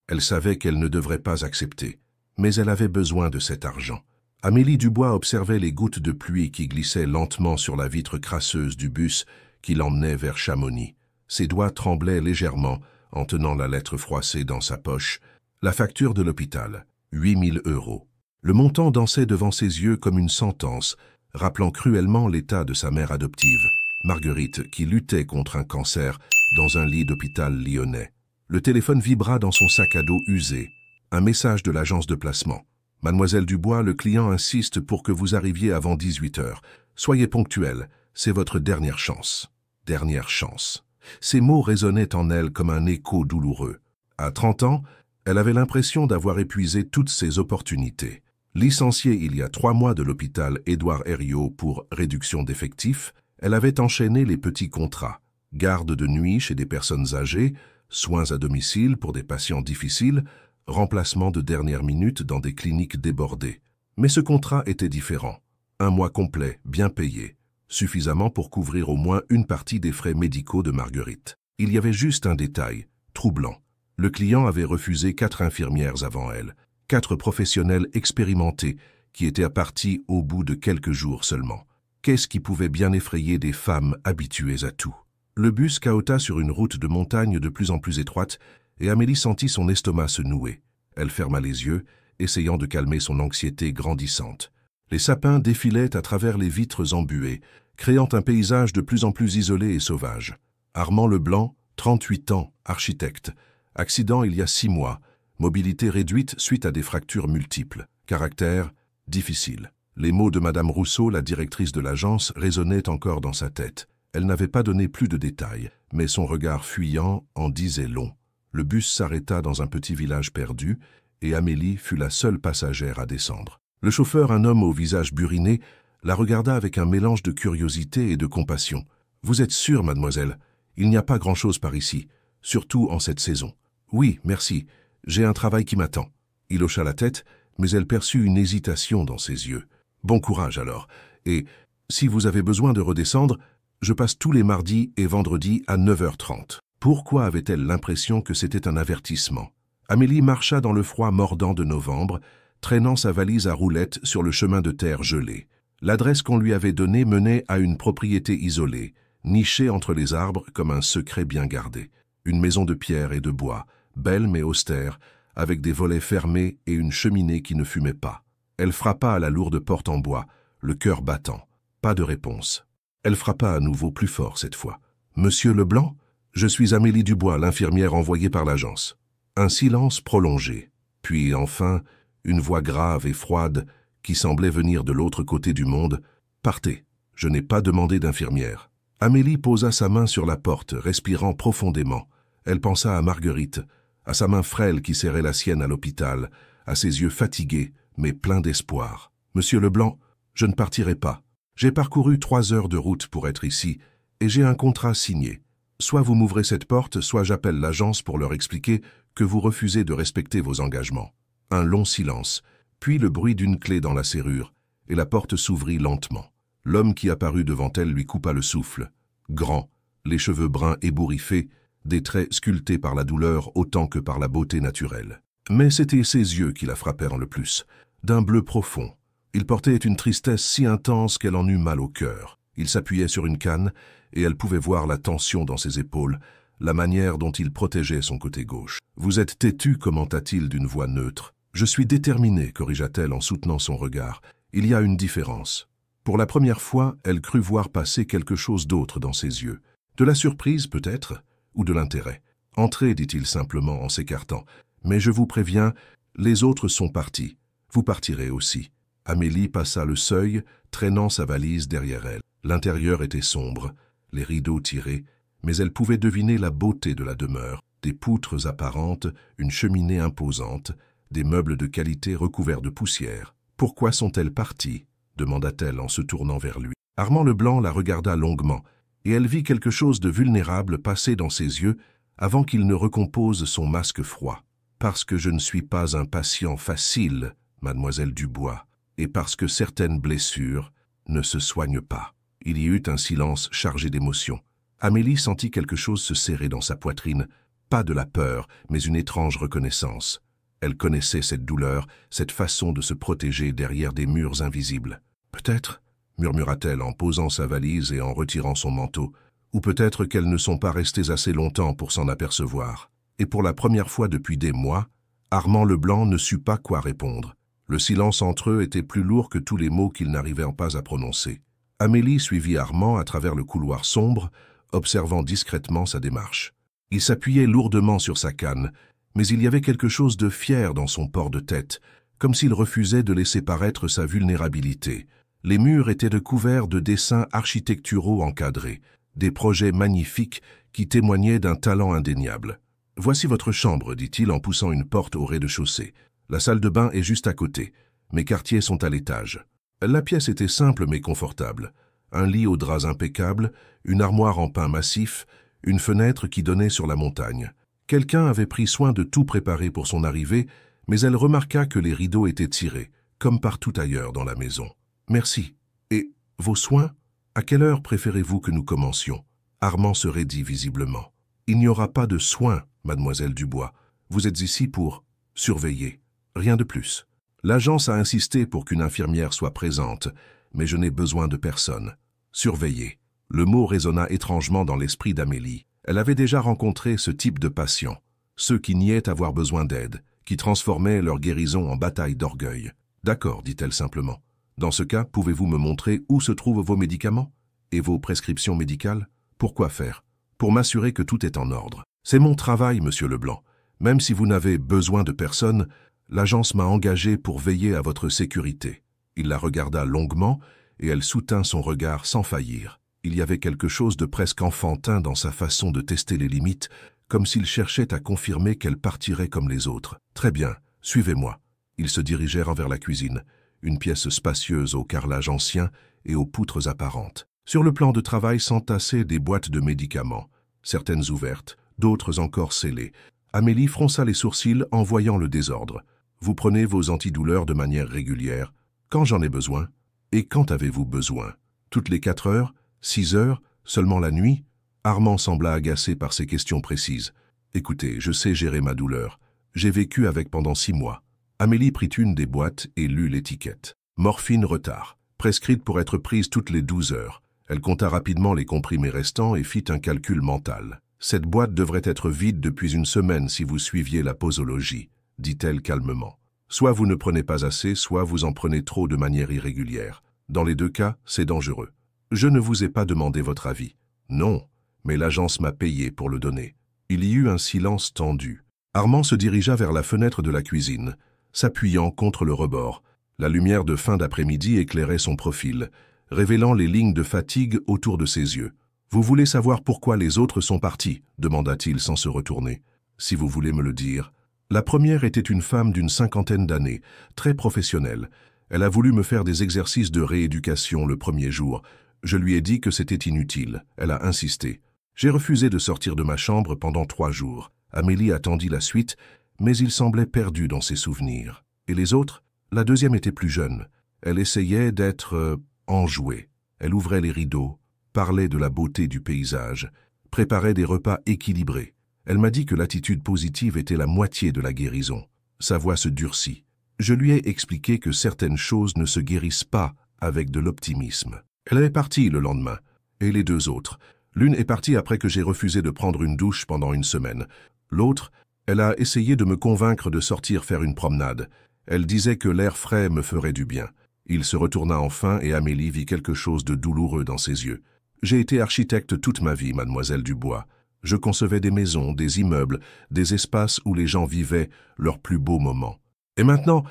Elle savait qu'elle ne devrait pas accepter, mais elle avait besoin de cet argent. Amélie Dubois observait les gouttes de pluie qui glissaient lentement sur la vitre crasseuse du bus qui l'emmenait vers Chamonix. Ses doigts tremblaient légèrement en tenant la lettre froissée dans sa poche. La facture de l'hôpital, 8 000 €. Le montant dansait devant ses yeux comme une sentence, rappelant cruellement l'état de sa mère adoptive, Marguerite, qui luttait contre un cancer dans un lit d'hôpital lyonnais. Le téléphone vibra dans son sac à dos usé. Un message de l'agence de placement. « Mademoiselle Dubois, le client insiste pour que vous arriviez avant 18 h. Soyez ponctuelle, c'est votre dernière chance. » Dernière chance. Ces mots résonnaient en elle comme un écho douloureux. À 30 ans, elle avait l'impression d'avoir épuisé toutes ses opportunités. Licenciée il y a 3 mois de l'hôpital Édouard Herriot pour réduction d'effectifs, elle avait enchaîné les petits contrats. Garde de nuit chez des personnes âgées, soins à domicile pour des patients difficiles, remplacement de dernière minute dans des cliniques débordées. Mais ce contrat était différent. 1 mois complet, bien payé, suffisamment pour couvrir au moins une partie des frais médicaux de Marguerite. Il y avait juste un détail, troublant. Le client avait refusé 4 infirmières avant elle, 4 professionnels expérimentés qui étaient partis au bout de quelques jours seulement. Qu'est-ce qui pouvait bien effrayer des femmes habituées à tout? Le bus cahota sur une route de montagne de plus en plus étroite et Amélie sentit son estomac se nouer. Elle ferma les yeux, essayant de calmer son anxiété grandissante. Les sapins défilaient à travers les vitres embuées, créant un paysage de plus en plus isolé et sauvage. Armand Leblanc, 38 ans, architecte. Accident il y a 6 mois. Mobilité réduite suite à des fractures multiples. Caractère difficile. Les mots de Madame Rousseau, la directrice de l'agence, résonnaient encore dans sa tête. Elle n'avait pas donné plus de détails, mais son regard fuyant en disait long. Le bus s'arrêta dans un petit village perdu, et Amélie fut la seule passagère à descendre. Le chauffeur, un homme au visage buriné, la regarda avec un mélange de curiosité et de compassion. « Vous êtes sûre, mademoiselle? Il n'y a pas grand-chose par ici, surtout en cette saison. »« Oui, merci. J'ai un travail qui m'attend. » Il hocha la tête, mais elle perçut une hésitation dans ses yeux. « Bon courage alors. Et, si vous avez besoin de redescendre, je passe tous les mardis et vendredis à 9 h 30. » Pourquoi avait-elle l'impression que c'était un avertissement? Amélie marcha dans le froid mordant de novembre, traînant sa valise à roulettes sur le chemin de terre gelé. L'adresse qu'on lui avait donnée menait à une propriété isolée, nichée entre les arbres comme un secret bien gardé. Une maison de pierre et de bois, belle mais austère, avec des volets fermés et une cheminée qui ne fumait pas. Elle frappa à la lourde porte en bois, le cœur battant. Pas de réponse. Elle frappa à nouveau plus fort cette fois. « Monsieur Leblanc ? Je suis Amélie Dubois, l'infirmière envoyée par l'agence. » Un silence prolongé, puis enfin, une voix grave et froide qui semblait venir de l'autre côté du monde. « Partez, je n'ai pas demandé d'infirmière. » Amélie posa sa main sur la porte, respirant profondément. Elle pensa à Marguerite, à sa main frêle qui serrait la sienne à l'hôpital, à ses yeux fatigués, mais pleins d'espoir. « Monsieur Leblanc, je ne partirai pas. J'ai parcouru 3 heures de route pour être ici, et j'ai un contrat signé. Soit vous m'ouvrez cette porte, soit j'appelle l'agence pour leur expliquer que vous refusez de respecter vos engagements. » Un long silence, puis le bruit d'une clé dans la serrure, et la porte s'ouvrit lentement. L'homme qui apparut devant elle lui coupa le souffle. Grand, les cheveux bruns ébouriffés, des traits sculptés par la douleur autant que par la beauté naturelle. Mais c'étaient ses yeux qui la frappèrent le plus, d'un bleu profond. Il portait une tristesse si intense qu'elle en eut mal au cœur. Il s'appuyait sur une canne, et elle pouvait voir la tension dans ses épaules, la manière dont il protégeait son côté gauche. « Vous êtes têtu » commenta-t-il d'une voix neutre. « Je suis déterminée » corrigea-t-elle en soutenant son regard. « Il y a une différence. » Pour la première fois, elle crut voir passer quelque chose d'autre dans ses yeux. De la surprise peut-être, ou de l'intérêt. « Entrez » dit-il simplement en s'écartant. « Mais je vous préviens, les autres sont partis. Vous partirez aussi. » Amélie passa le seuil, traînant sa valise derrière elle. L'intérieur était sombre, les rideaux tirés, mais elle pouvait deviner la beauté de la demeure, des poutres apparentes, une cheminée imposante, des meubles de qualité recouverts de poussière. « Pourquoi sont-elles parties » demanda-t-elle en se tournant vers lui. Armand Leblanc la regarda longuement, et elle vit quelque chose de vulnérable passer dans ses yeux avant qu'il ne recompose son masque froid. « Parce que je ne suis pas un patient facile, mademoiselle Dubois, et parce que certaines blessures ne se soignent pas. » Il y eut un silence chargé d'émotion. Amélie sentit quelque chose se serrer dans sa poitrine, Pas de la peur, mais une étrange reconnaissance. Elle connaissait cette douleur, cette façon de se protéger derrière des murs invisibles. « Peut-être » murmura-t-elle en posant sa valise et en retirant son manteau. Ou peut-être qu'elles ne sont pas restées assez longtemps pour s'en apercevoir. Et pour la première fois depuis des mois, Armand Leblanc ne sut pas quoi répondre. Le silence entre eux était plus lourd que tous les mots qu'ils n'arrivaient pas à prononcer. Amélie suivit Armand à travers le couloir sombre, observant discrètement sa démarche. Il s'appuyait lourdement sur sa canne, mais il y avait quelque chose de fier dans son port de tête, comme s'il refusait de laisser paraître sa vulnérabilité. Les murs étaient recouverts de dessins architecturaux encadrés, des projets magnifiques qui témoignaient d'un talent indéniable. « Voici votre chambre, dit-il en poussant une porte au rez-de-chaussée. La salle de bain est juste à côté. Mes quartiers sont à l'étage. » La pièce était simple mais confortable. Un lit aux draps impeccables, une armoire en pin massif, une fenêtre qui donnait sur la montagne. Quelqu'un avait pris soin de tout préparer pour son arrivée, mais elle remarqua que les rideaux étaient tirés, comme partout ailleurs dans la maison. « Merci. Et vos soins? À quelle heure préférez-vous que nous commencions ?» Armand se raidit visiblement. « Il n'y aura pas de soins, mademoiselle Dubois. Vous êtes ici pour surveiller. Rien de plus. L'agence a insisté pour qu'une infirmière soit présente, mais je n'ai besoin de personne. Surveiller. » Le mot résonna étrangement dans l'esprit d'Amélie. Elle avait déjà rencontré ce type de patients, ceux qui niaient avoir besoin d'aide, qui transformaient leur guérison en bataille d'orgueil. « D'accord, dit-elle simplement. Dans ce cas, pouvez-vous me montrer où se trouvent vos médicaments et vos prescriptions médicales? Pourquoi faire? Pour m'assurer que tout est en ordre. C'est mon travail, monsieur Leblanc. Même si vous n'avez besoin de personne, l'agence m'a engagé pour veiller à votre sécurité. » Il la regarda longuement et elle soutint son regard sans faillir. Il y avait quelque chose de presque enfantin dans sa façon de tester les limites, comme s'il cherchait à confirmer qu'elle partirait comme les autres. « Très bien, suivez-moi. » Ils se dirigèrent vers la cuisine, une pièce spacieuse au carrelage ancien et aux poutres apparentes. Sur le plan de travail s'entassaient des boîtes de médicaments, certaines ouvertes, d'autres encore scellées. Amélie fronça les sourcils en voyant le désordre. « Vous prenez vos antidouleurs de manière régulière. Quand j'en ai besoin? Et quand avez-vous besoin? Toutes les 4 heures? 6 heures? Seulement la nuit ?» Armand sembla agacé par ces questions précises. « Écoutez, je sais gérer ma douleur. J'ai vécu avec pendant 6 mois. » Amélie prit une des boîtes et lut l'étiquette. « Morphine retard, prescrite pour être prise toutes les 12 heures. » Elle compta rapidement les comprimés restants et fit un calcul mental. « Cette boîte devrait être vide depuis une semaine si vous suiviez la posologie, » dit-elle calmement. « Soit vous ne prenez pas assez, soit vous en prenez trop de manière irrégulière. Dans les 2 cas, c'est dangereux. Je ne vous ai pas demandé votre avis. » « Non, mais l'agence m'a payé pour le donner. » Il y eut un silence tendu. Armand se dirigea vers la fenêtre de la cuisine, s'appuyant contre le rebord. La lumière de fin d'après-midi éclairait son profil, révélant les lignes de fatigue autour de ses yeux. « Vous voulez savoir pourquoi les autres sont partis ?» demanda-t-il sans se retourner. « Si vous voulez me le dire. » La première était une femme d'une 50aine d'années, très professionnelle. Elle a voulu me faire des exercices de rééducation le premier jour. Je lui ai dit que c'était inutile. Elle a insisté. J'ai refusé de sortir de ma chambre pendant 3 jours. Amélie attendit la suite, mais il semblait perdu dans ses souvenirs. Et les autres? La deuxième était plus jeune. Elle essayait d'être enjouée. Elle ouvrait les rideaux, parlait de la beauté du paysage, préparait des repas équilibrés. Elle m'a dit que l'attitude positive était la moitié de la guérison. Sa voix se durcit. Je lui ai expliqué que certaines choses ne se guérissent pas avec de l'optimisme. Elle est partie le lendemain. Et les 2 autres? L'une est partie après que j'ai refusé de prendre une douche pendant 1 semaine. L'autre, elle a essayé de me convaincre de sortir faire une promenade. Elle disait que l'air frais me ferait du bien. Il se retourna enfin et Amélie vit quelque chose de douloureux dans ses yeux. J'ai été architecte toute ma vie, mademoiselle Dubois. Je concevais des maisons, des immeubles, des espaces où les gens vivaient leurs plus beaux moments. Et maintenant,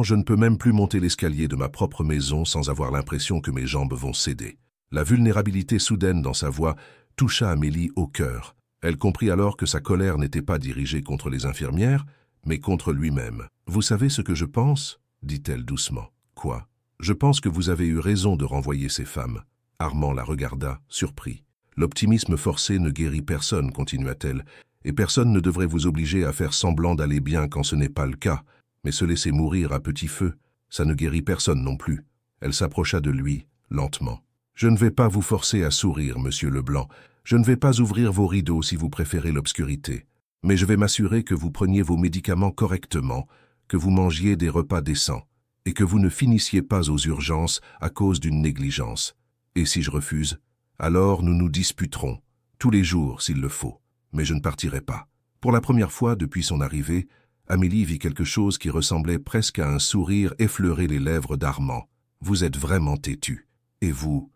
je ne peux même plus monter l'escalier de ma propre maison sans avoir l'impression que mes jambes vont céder. » La vulnérabilité soudaine dans sa voix toucha Amélie au cœur. Elle comprit alors que sa colère n'était pas dirigée contre les infirmières, mais contre lui-même. « Vous savez ce que je pense ?» dit-elle doucement. « Quoi ? Je pense que vous avez eu raison de renvoyer ces femmes. » Armand la regarda, surpris. « L'optimisme forcé ne guérit personne, continua-t-elle, et personne ne devrait vous obliger à faire semblant d'aller bien quand ce n'est pas le cas. Mais se laisser mourir à petit feu, ça ne guérit personne non plus. » Elle s'approcha de lui, lentement. « Je ne vais pas vous forcer à sourire, monsieur Leblanc. Je ne vais pas ouvrir vos rideaux si vous préférez l'obscurité, mais je vais m'assurer que vous preniez vos médicaments correctement, que vous mangiez des repas décents, et que vous ne finissiez pas aux urgences à cause d'une négligence. Et si je refuse, alors nous nous disputerons, tous les jours s'il le faut, mais je ne partirai pas. Pour la première fois depuis son arrivée, Amélie vit quelque chose qui ressemblait presque à un sourire effleurer les lèvres d'Armand. « Vous êtes vraiment têtu. Et vous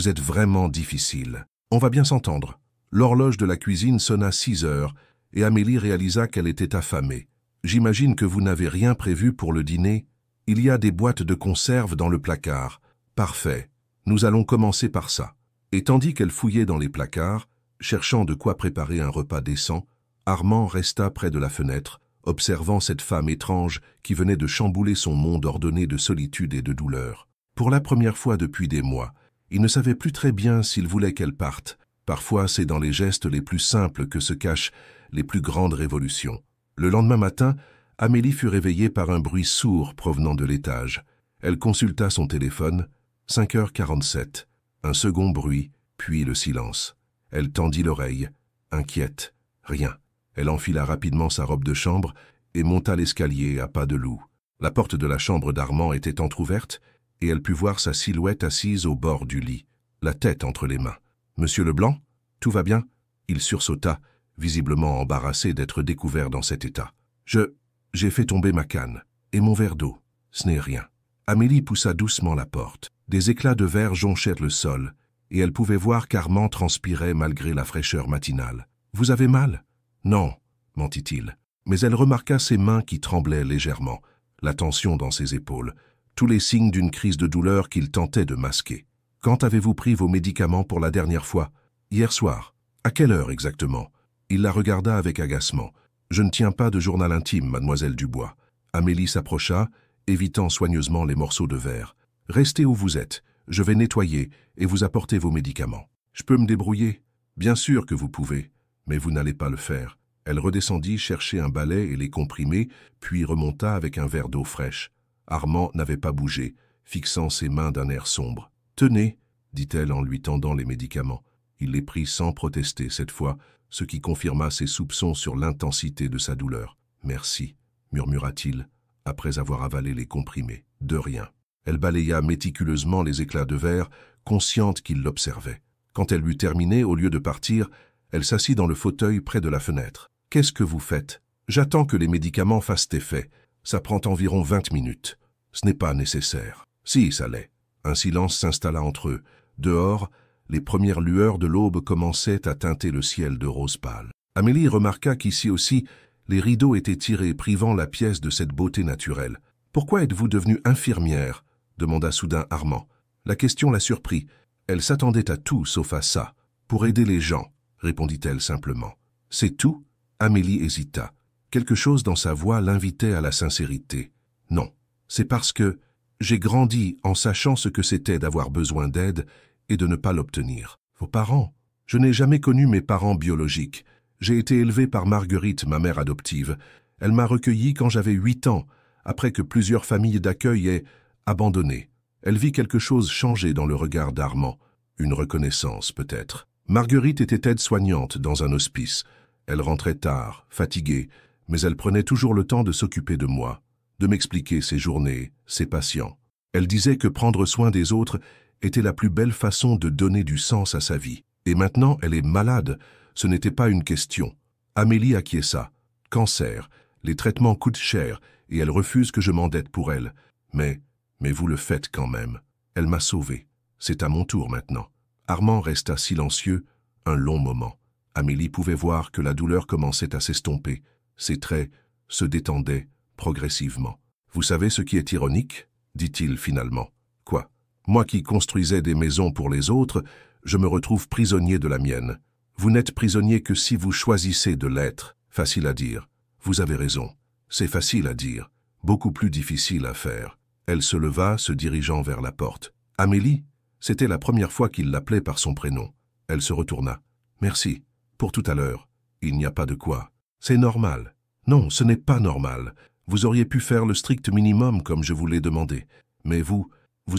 êtes vraiment difficile. On va bien s'entendre. » L'horloge de la cuisine sonna 6 heures et Amélie réalisa qu'elle était affamée. « J'imagine que vous n'avez rien prévu pour le dîner. Il y a des boîtes de conserve dans le placard. Parfait. Nous allons commencer par ça. » Et tandis qu'elle fouillait dans les placards, cherchant de quoi préparer un repas décent, Armand resta près de la fenêtre, observant cette femme étrange qui venait de chambouler son monde ordonné de solitude et de douleur. Pour la première fois depuis des mois, il ne savait plus très bien s'il voulait qu'elle parte. Parfois, c'est dans les gestes les plus simples que se cachent les plus grandes révolutions. Le lendemain matin, Amélie fut réveillée par un bruit sourd provenant de l'étage. Elle consulta son téléphone. 5h47. Un second bruit, puis le silence. Elle tendit l'oreille, inquiète. Rien. Elle enfila rapidement sa robe de chambre et monta l'escalier à pas de loup. La porte de la chambre d'Armand était entr'ouverte et elle put voir sa silhouette assise au bord du lit, la tête entre les mains. « Monsieur Leblanc, tout va bien ?» Il sursauta, visiblement embarrassé d'être découvert dans cet état. « J'ai fait tomber ma canne. Et mon verre d'eau. Ce n'est rien. » Amélie poussa doucement la porte. Des éclats de verre jonchèrent le sol, et elle pouvait voir qu'Armand transpirait malgré la fraîcheur matinale. « Vous avez mal ?»« Non, » mentit-il. Mais elle remarqua ses mains qui tremblaient légèrement, la tension dans ses épaules, tous les signes d'une crise de douleur qu'il tentait de masquer. « Quand avez-vous pris vos médicaments pour la dernière fois ?»« Hier soir. »« À quelle heure exactement ?» Il la regarda avec agacement. « Je ne tiens pas de journal intime, mademoiselle Dubois. » Amélie s'approcha, évitant soigneusement les morceaux de verre. « Restez où vous êtes. Je vais nettoyer et vous apporter vos médicaments. »« Je peux me débrouiller ?»« Bien sûr que vous pouvez, mais vous n'allez pas le faire. » Elle redescendit chercher un balai et les comprimés, puis remonta avec un verre d'eau fraîche. Armand n'avait pas bougé, fixant ses mains d'un air sombre. « Tenez » dit-elle en lui tendant les médicaments. Il les prit sans protester cette fois, ce qui confirma ses soupçons sur l'intensité de sa douleur. « Merci » murmura-t-il, après avoir avalé les comprimés. « De rien. » Elle balaya méticuleusement les éclats de verre, consciente qu'il l'observait. Quand elle eut terminé, au lieu de partir, elle s'assit dans le fauteuil près de la fenêtre. « Qu'est-ce que vous faites ?»« J'attends que les médicaments fassent effet. Ça prend environ 20 minutes. Ce n'est pas nécessaire. »« Si, ça l'est. » Un silence s'installa entre eux. Dehors, les premières lueurs de l'aube commençaient à teinter le ciel de rose pâle. Amélie remarqua qu'ici aussi, les rideaux étaient tirés, privant la pièce de cette beauté naturelle. « Pourquoi êtes-vous devenue infirmière ?» demanda soudain Armand. La question la surprit. Elle s'attendait à tout sauf à ça. « Pour aider les gens », répondit-elle simplement. « C'est tout ?» Amélie hésita. Quelque chose dans sa voix l'invitait à la sincérité. « Non, c'est parce que j'ai grandi en sachant ce que c'était d'avoir besoin d'aide et de ne pas l'obtenir. Vos parents? Je n'ai jamais connu mes parents biologiques. J'ai été élevé par Marguerite, ma mère adoptive. Elle m'a recueilli quand j'avais 8 ans, après que plusieurs familles d'accueil aient abandonné. Elle vit quelque chose changer dans le regard d'Armand. Une reconnaissance, peut-être. Marguerite était aide-soignante dans un hospice. Elle rentrait tard, fatiguée, mais elle prenait toujours le temps de s'occuper de moi, de m'expliquer ses journées, ses patients. Elle disait que prendre soin des autres était la plus belle façon de donner du sens à sa vie. Et maintenant, elle est malade. Ce n'était pas une question. Amélie acquiesça. Cancer. Les traitements coûtent cher et elle refuse que je m'endette pour elle. Mais vous le faites quand même. Elle m'a sauvé. C'est à mon tour maintenant. Armand resta silencieux un long moment. Amélie pouvait voir que la douleur commençait à s'estomper. Ses traits se détendaient progressivement. « Vous savez ce qui est ironique ?» dit-il finalement. « Quoi ? Moi qui construisais des maisons pour les autres, je me retrouve prisonnier de la mienne. Vous n'êtes prisonnier que si vous choisissez de l'être. Facile à dire. Vous avez raison. C'est facile à dire. Beaucoup plus difficile à faire. » Elle se leva, se dirigeant vers la porte. « Amélie ?» C'était la première fois qu'il l'appelait par son prénom. Elle se retourna. « Merci. Pour tout à l'heure. Il n'y a pas de quoi. C'est normal. » « Non, ce n'est pas normal. Vous auriez pu faire le strict minimum comme je vous l'ai demandé. Mais vous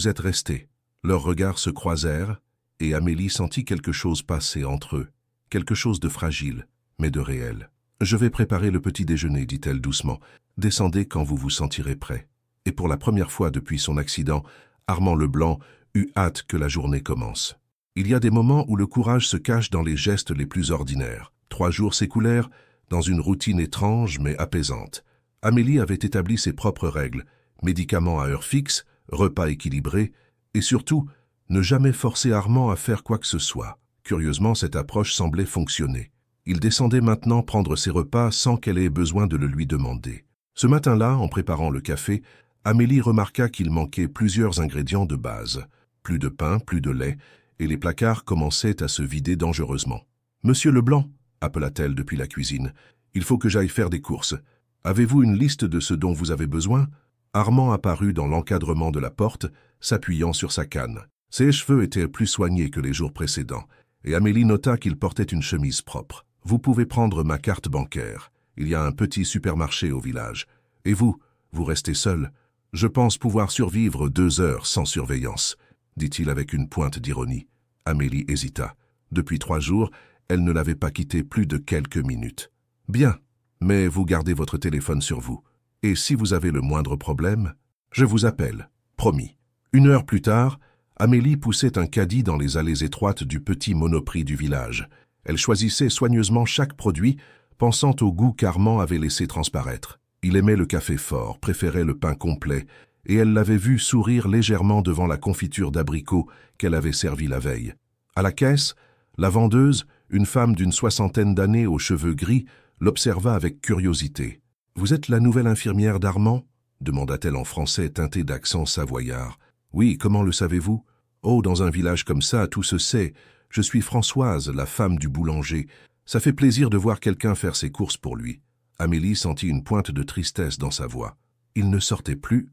êtes restés. » Leurs regards se croisèrent et Amélie sentit quelque chose passer entre eux. quelque chose de fragile, mais de réel. « Je vais préparer le petit déjeuner, dit-elle doucement. Descendez quand vous vous sentirez prêt. » Et pour la première fois depuis son accident, Armand Leblanc eut hâte que la journée commence. Il y a des moments où le courage se cache dans les gestes les plus ordinaires. 3 jours s'écoulèrent, dans une routine étrange mais apaisante. Amélie avait établi ses propres règles, médicaments à heure fixe, repas équilibrés, et surtout, ne jamais forcer Armand à faire quoi que ce soit. Curieusement, cette approche semblait fonctionner. Il descendait maintenant prendre ses repas sans qu'elle ait besoin de le lui demander. Ce matin-là, en préparant le café, Amélie remarqua qu'il manquait plusieurs ingrédients de base. Plus de pain, plus de lait, et les placards commençaient à se vider dangereusement. « Monsieur Leblanc » appela-t-elle depuis la cuisine. « Il faut que j'aille faire des courses. Avez-vous une liste de ce dont vous avez besoin ?» Armand apparut dans l'encadrement de la porte, s'appuyant sur sa canne. Ses cheveux étaient plus soignés que les jours précédents, et Amélie nota qu'il portait une chemise propre. « Vous pouvez prendre ma carte bancaire. Il y a un petit supermarché au village. Et vous restez seul. Je pense pouvoir survivre 2 heures sans surveillance, » dit-il avec une pointe d'ironie. Amélie hésita. Depuis 3 jours, elle ne l'avait pas quitté plus de quelques minutes. « Bien, mais vous gardez votre téléphone sur vous. Et si vous avez le moindre problème, je vous appelle. Promis. » 1 heure plus tard, Amélie poussait un caddie dans les allées étroites du petit Monoprix du village. Elle choisissait soigneusement chaque produit, pensant au goût qu'Armand avait laissé transparaître. Il aimait le café fort, préférait le pain complet, et elle l'avait vu sourire légèrement devant la confiture d'abricot qu'elle avait servie la veille. À la caisse, la vendeuse, une femme d'une 60aine d'années aux cheveux gris, l'observa avec curiosité. « Vous êtes la nouvelle infirmière d'Armand » demanda-t-elle en français teinté d'accent savoyard. « Oui, comment le savez-vous ?»« Oh, dans un village comme ça, tout se sait. Je suis Françoise, la femme du boulanger. Ça fait plaisir de voir quelqu'un faire ses courses pour lui. » Amélie sentit une pointe de tristesse dans sa voix. Il ne sortait plus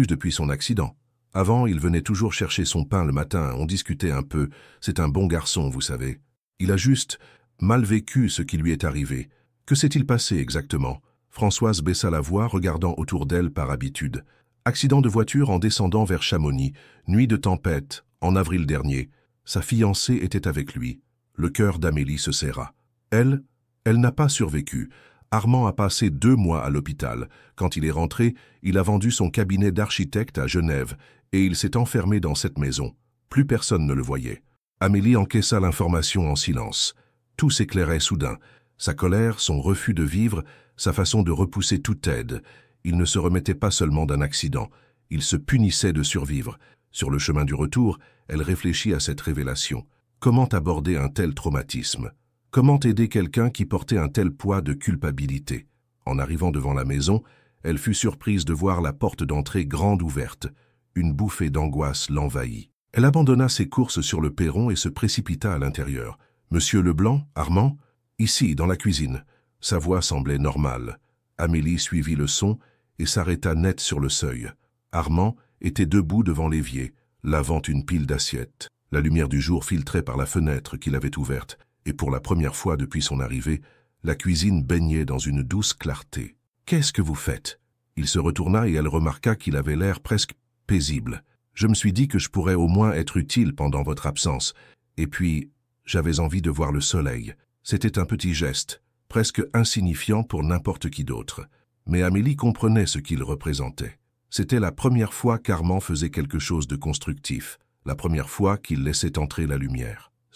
depuis son accident. Avant, il venait toujours chercher son pain le matin, on discutait un peu. C'est un bon garçon, vous savez. Il a juste mal vécu ce qui lui est arrivé. Que s'est-il passé exactement? Françoise baissa la voix, regardant autour d'elle par habitude. Accident de voiture en descendant vers Chamonix. Nuit de tempête, en avril dernier. Sa fiancée était avec lui. Le cœur d'Amélie se serra. Elle n'a pas survécu. Armand a passé 2 mois à l'hôpital. Quand il est rentré, il a vendu son cabinet d'architecte à Genève et il s'est enfermé dans cette maison. Plus personne ne le voyait. Amélie encaissa l'information en silence. Tout s'éclairait soudain. Sa colère, son refus de vivre, sa façon de repousser toute aide. Il ne se remettait pas seulement d'un accident. Il se punissait de survivre. Sur le chemin du retour, elle réfléchit à cette révélation. Comment aborder un tel traumatisme? Comment aider quelqu'un qui portait un tel poids de culpabilité? En arrivant devant la maison, elle fut surprise de voir la porte d'entrée grande ouverte. Une bouffée d'angoisse l'envahit. Elle abandonna ses courses sur le perron et se précipita à l'intérieur. « Monsieur Leblanc, Armand ?»« Ici, dans la cuisine. » Sa voix semblait normale. Amélie suivit le son et s'arrêta net sur le seuil. Armand était debout devant l'évier, lavant une pile d'assiettes. La lumière du jour filtrait par la fenêtre qu'il avait ouverte. Et pour la première fois depuis son arrivée, la cuisine baignait dans une douce clarté. « Qu'est-ce que vous faites ?» Il se retourna et elle remarqua qu'il avait l'air presque paisible. « Je me suis dit que je pourrais au moins être utile pendant votre absence. Et puis, j'avais envie de voir le soleil. » C'était un petit geste, presque insignifiant pour n'importe qui d'autre. Mais Amélie comprenait ce qu'il représentait. C'était la première fois qu'Armand faisait quelque chose de constructif, la première fois qu'il laissait entrer la lumière. «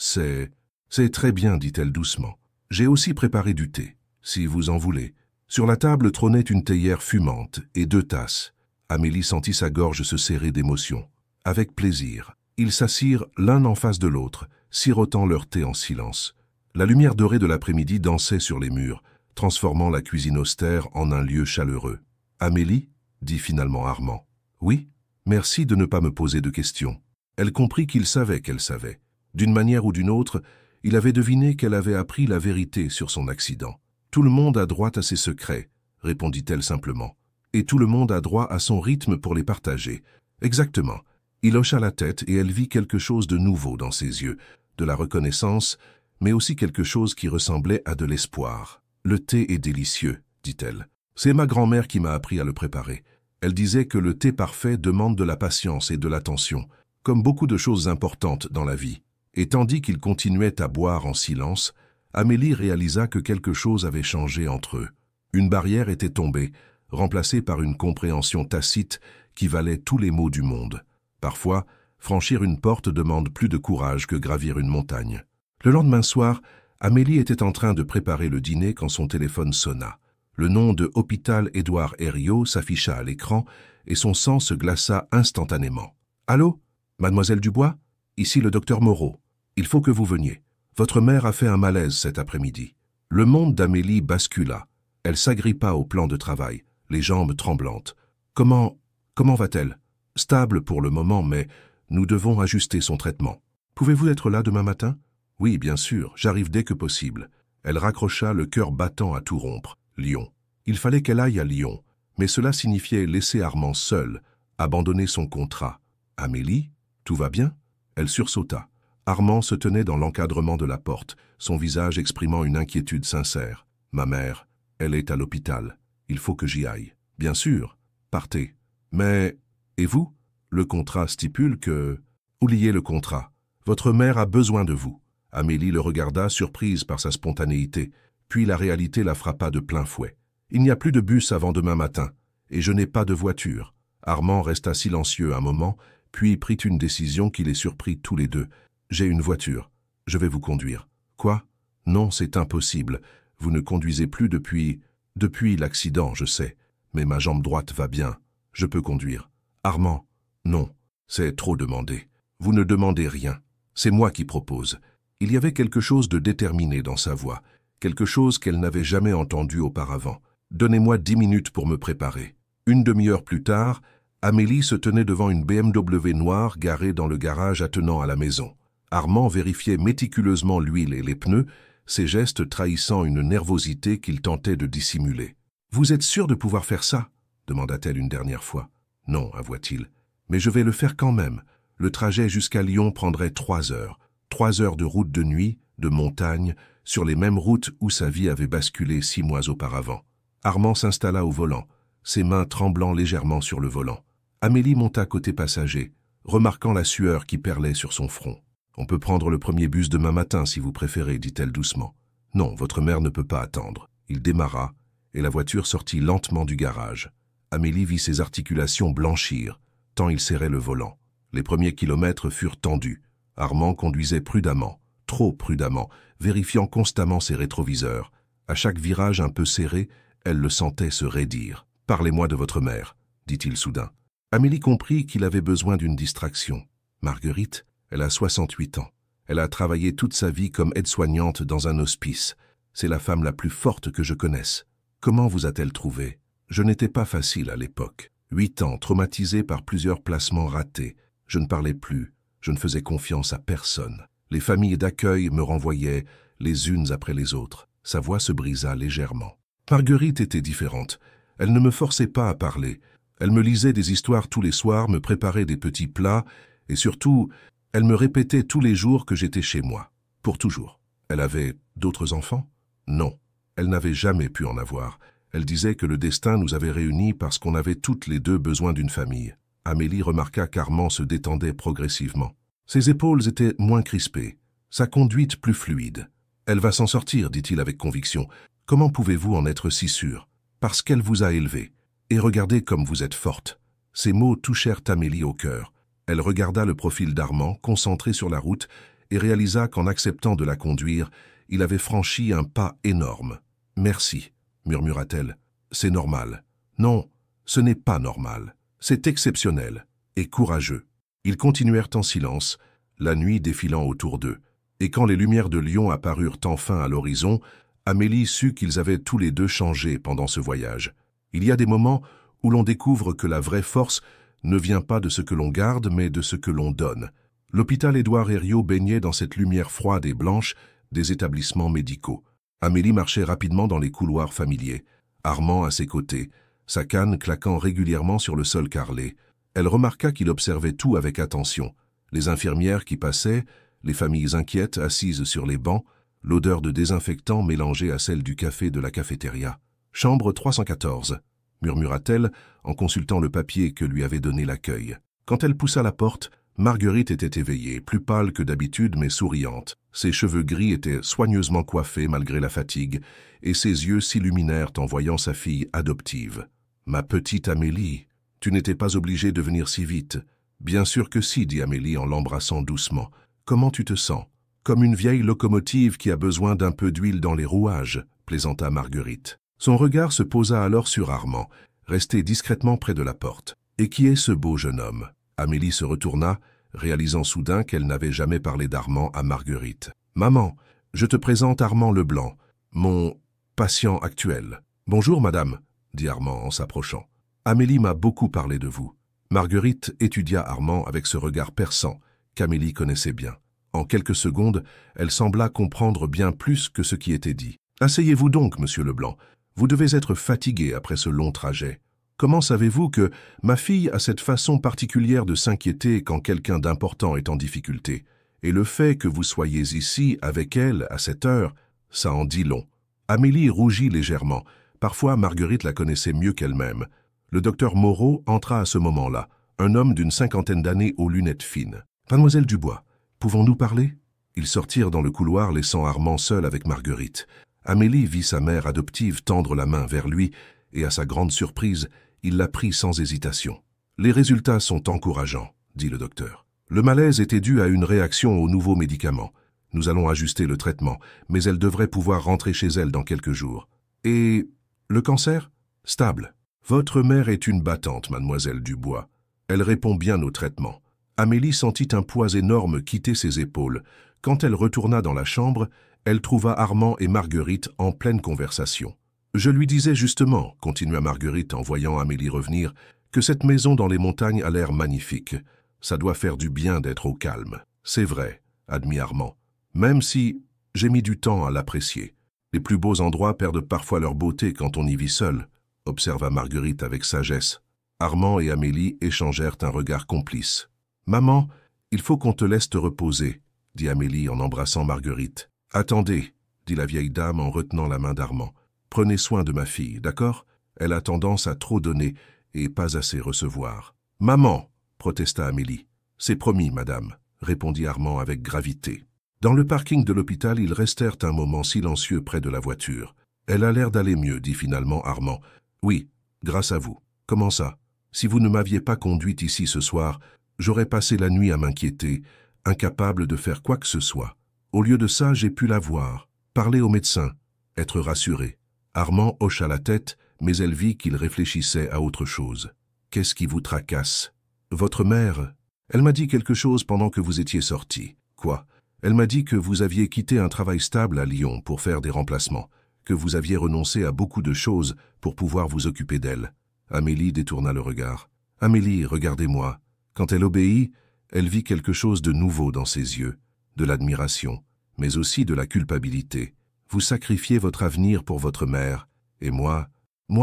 C'est très bien, dit-elle doucement. J'ai aussi préparé du thé, si vous en voulez. » Sur la table trônait une théière fumante et 2 tasses. Amélie sentit sa gorge se serrer d'émotion. Avec plaisir, ils s'assirent l'un en face de l'autre, sirotant leur thé en silence. La lumière dorée de l'après-midi dansait sur les murs, transformant la cuisine austère en un lieu chaleureux. « Amélie ?» dit finalement Armand. « Oui, merci de ne pas me poser de questions. » Elle comprit qu'il savait qu'elle savait. D'une manière ou d'une autre, il avait deviné qu'elle avait appris la vérité sur son accident. « Tout le monde a droit à ses secrets, » répondit-elle simplement. « Et tout le monde a droit à son rythme pour les partager. » Exactement. Il hocha la tête et elle vit quelque chose de nouveau dans ses yeux, de la reconnaissance, mais aussi quelque chose qui ressemblait à de l'espoir. « Le thé est délicieux, » dit-elle. « C'est ma grand-mère qui m'a appris à le préparer. Elle disait que le thé parfait demande de la patience et de l'attention, comme beaucoup de choses importantes dans la vie. » Et tandis qu'il continuait à boire en silence, Amélie réalisa que quelque chose avait changé entre eux. Une barrière était tombée, remplacée par une compréhension tacite qui valait tous les maux du monde. Parfois, franchir une porte demande plus de courage que gravir une montagne. Le lendemain soir, Amélie était en train de préparer le dîner quand son téléphone sonna. Le nom de Hôpital Édouard Herriot s'afficha à l'écran et son sang se glaça instantanément. « Allô, mademoiselle Dubois? Ici le docteur Moreau. Il faut que vous veniez. Votre mère a fait un malaise cet après-midi. » Le monde d'Amélie bascula. Elle s'agrippa au plan de travail, les jambes tremblantes. « Comment va-t-elle? » « Stable pour le moment, mais nous devons ajuster son traitement. Pouvez-vous être là demain matin? » « Oui, bien sûr, j'arrive dès que possible. » Elle raccrocha, le cœur battant à tout rompre. Lyon. Il fallait qu'elle aille à Lyon, mais cela signifiait laisser Armand seul, abandonner son contrat. « Amélie, tout va bien ?» Elle sursauta. Armand se tenait dans l'encadrement de la porte, son visage exprimant une inquiétude sincère. « Ma mère, elle est à l'hôpital. Il faut que j'y aille. »« Bien sûr, partez. »« Mais, et vous? Le contrat stipule que... » »« Oubliez le contrat. Votre mère a besoin de vous. » Amélie le regarda, surprise par sa spontanéité, puis la réalité la frappa de plein fouet. « Il n'y a plus de bus avant demain matin, et je n'ai pas de voiture. » Armand resta silencieux un moment, puis prit une décision qui les surprit tous les deux. « J'ai une voiture. Je vais vous conduire. »« Quoi? Non, c'est impossible. Vous ne conduisez plus depuis... »« Depuis l'accident, je sais. Mais ma jambe droite va bien. Je peux conduire. »« Armand, non, c'est trop demandé. Vous ne demandez rien. C'est moi qui propose. » Il y avait quelque chose de déterminé dans sa voix, quelque chose qu'elle n'avait jamais entendu auparavant. « Donnez-moi 10 minutes pour me préparer. » Une demi-heure plus tard, Amélie se tenait devant une BMW noire garée dans le garage attenant à la maison. Armand vérifiait méticuleusement l'huile et les pneus, ses gestes trahissant une nervosité qu'il tentait de dissimuler. « Vous êtes sûr de pouvoir faire ça ?» demanda-t-elle une dernière fois. « Non, avoua-t-il. Mais je vais le faire quand même. Le trajet jusqu'à Lyon prendrait 3 heures. 3 heures de route de nuit, de montagne, sur les mêmes routes où sa vie avait basculé 6 mois auparavant. » Armand s'installa au volant, ses mains tremblant légèrement sur le volant. Amélie monta côté passager, remarquant la sueur qui perlait sur son front. « On peut prendre le premier bus demain matin si vous préférez, dit-elle doucement. « Non, votre mère ne peut pas attendre. » Il démarra, et la voiture sortit lentement du garage. Amélie vit ses articulations blanchir, tant il serrait le volant. Les premiers kilomètres furent tendus. Armand conduisait prudemment, trop prudemment, vérifiant constamment ses rétroviseurs. À chaque virage un peu serré, elle le sentait se raidir. « Parlez-moi de votre mère, » dit-il soudain. Amélie comprit qu'il avait besoin d'une distraction. Marguerite, elle a 68 ans. Elle a travaillé toute sa vie comme aide-soignante dans un hospice. C'est la femme la plus forte que je connaisse. Comment vous a-t-elle trouvé? Je n'étais pas facile à l'époque. 8 ans, traumatisé par plusieurs placements ratés. Je ne parlais plus. Je ne faisais confiance à personne. Les familles d'accueil me renvoyaient les unes après les autres. Sa voix se brisa légèrement. Marguerite était différente. Elle ne me forçait pas à parler. Elle me lisait des histoires tous les soirs, me préparait des petits plats, et surtout, elle me répétait tous les jours que j'étais chez moi. Pour toujours. Elle avait d'autres enfants? Non. Elle n'avait jamais pu en avoir. Elle disait que le destin nous avait réunis parce qu'on avait toutes les deux besoin d'une famille. Amélie remarqua qu'Armand se détendait progressivement. Ses épaules étaient moins crispées, sa conduite plus fluide. « Elle va s'en sortir, dit-il avec conviction. Comment pouvez-vous en être si sûr? Parce qu'elle vous a élevé. Et regardez comme vous êtes forte. » Ces mots touchèrent Amélie au cœur. Elle regarda le profil d'Armand, concentré sur la route, et réalisa qu'en acceptant de la conduire, il avait franchi un pas énorme. « Merci, » murmura-t-elle. « C'est normal. » « Non, ce n'est pas normal. C'est exceptionnel et courageux. » Ils continuèrent en silence, la nuit défilant autour d'eux. Et quand les lumières de Lyon apparurent enfin à l'horizon, Amélie sut qu'ils avaient tous les deux changé pendant ce voyage. Il y a des moments où l'on découvre que la vraie force ne vient pas de ce que l'on garde, mais de ce que l'on donne. L'hôpital Édouard Herriot baignait dans cette lumière froide et blanche des établissements médicaux. Amélie marchait rapidement dans les couloirs familiers, Armand à ses côtés, sa canne claquant régulièrement sur le sol carrelé. Elle remarqua qu'il observait tout avec attention. Les infirmières qui passaient, les familles inquiètes assises sur les bancs, l'odeur de désinfectant mélangée à celle du café de la cafétéria. « Chambre 314 » murmura-t-elle en consultant le papier que lui avait donné l'accueil. Quand elle poussa la porte, Marguerite était éveillée, plus pâle que d'habitude mais souriante. Ses cheveux gris étaient soigneusement coiffés malgré la fatigue, et ses yeux s'illuminèrent en voyant sa fille adoptive. « Ma petite Amélie, tu n'étais pas obligée de venir si vite. »« Bien sûr que si, » dit Amélie en l'embrassant doucement. « Comment tu te sens ?»« Comme une vieille locomotive qui a besoin d'un peu d'huile dans les rouages, » plaisanta Marguerite. Son regard se posa alors sur Armand, resté discrètement près de la porte. « Et qui est ce beau jeune homme ?» Amélie se retourna, réalisant soudain qu'elle n'avait jamais parlé d'Armand à Marguerite. « Maman, je te présente Armand Leblanc, mon patient actuel. »« Bonjour, madame, » dit Armand en s'approchant. « Amélie m'a beaucoup parlé de vous. » Marguerite étudia Armand avec ce regard perçant qu'Amélie connaissait bien. En quelques secondes, elle sembla comprendre bien plus que ce qui était dit. « Asseyez-vous donc, monsieur Leblanc. Vous devez être fatigué après ce long trajet. Comment savez-vous que ma fille a cette façon particulière de s'inquiéter quand quelqu'un d'important est en difficulté? Et le fait que vous soyez ici avec elle à cette heure, ça en dit long. » Amélie rougit légèrement. Parfois, Marguerite la connaissait mieux qu'elle-même. Le docteur Moreau entra à ce moment-là, un homme d'une cinquantaine d'années aux lunettes fines. « Mademoiselle Dubois, pouvons-nous parler ?» Ils sortirent dans le couloir, laissant Armand seul avec Marguerite. Amélie vit sa mère adoptive tendre la main vers lui, et à sa grande surprise, il la prit sans hésitation. « Les résultats sont encourageants, » dit le docteur. Le malaise était dû à une réaction aux nouveaux médicaments. Nous allons ajuster le traitement, mais elle devrait pouvoir rentrer chez elle dans quelques jours. Et le cancer? Stable. Votre mère est une battante, mademoiselle Dubois. Elle répond bien au traitement. Amélie sentit un poids énorme quitter ses épaules. Quand elle retourna dans la chambre, elle trouva Armand et Marguerite en pleine conversation. « Je lui disais justement, » continua Marguerite en voyant Amélie revenir, « que cette maison dans les montagnes a l'air magnifique. Ça doit faire du bien d'être au calme. »« C'est vrai, » admit Armand, « même si j'ai mis du temps à l'apprécier. Les plus beaux endroits perdent parfois leur beauté quand on y vit seul, » observa Marguerite avec sagesse. Armand et Amélie échangèrent un regard complice. « Maman, il faut qu'on te laisse te reposer, » dit Amélie en embrassant Marguerite. « Attendez, » dit la vieille dame en retenant la main d'Armand. « Prenez soin de ma fille, d'accord? Elle a tendance à trop donner et pas assez recevoir. »« Maman !» protesta Amélie. « C'est promis, madame, » répondit Armand avec gravité. Dans le parking de l'hôpital, ils restèrent un moment silencieux près de la voiture. « Elle a l'air d'aller mieux, » dit finalement Armand. « Oui, grâce à vous. Comment ça? Si vous ne m'aviez pas conduite ici ce soir, j'aurais passé la nuit à m'inquiéter, incapable de faire quoi que ce soit. Au lieu de ça, j'ai pu la voir, parler au médecin, être rassuré. » Armand hocha la tête, mais elle vit qu'il réfléchissait à autre chose. « Qu'est-ce qui vous tracasse? Votre mère? Elle m'a dit quelque chose pendant que vous étiez sorti. »« Quoi? » ?»« Elle m'a dit que vous aviez quitté un travail stable à Lyon pour faire des remplacements, que vous aviez renoncé à beaucoup de choses pour pouvoir vous occuper d'elle. » Amélie détourna le regard. « Amélie, regardez-moi. » Quand elle obéit, elle vit quelque chose de nouveau dans ses yeux, de l'admiration, mais aussi de la culpabilité. Vous sacrifiez votre avenir pour votre mère, et moi,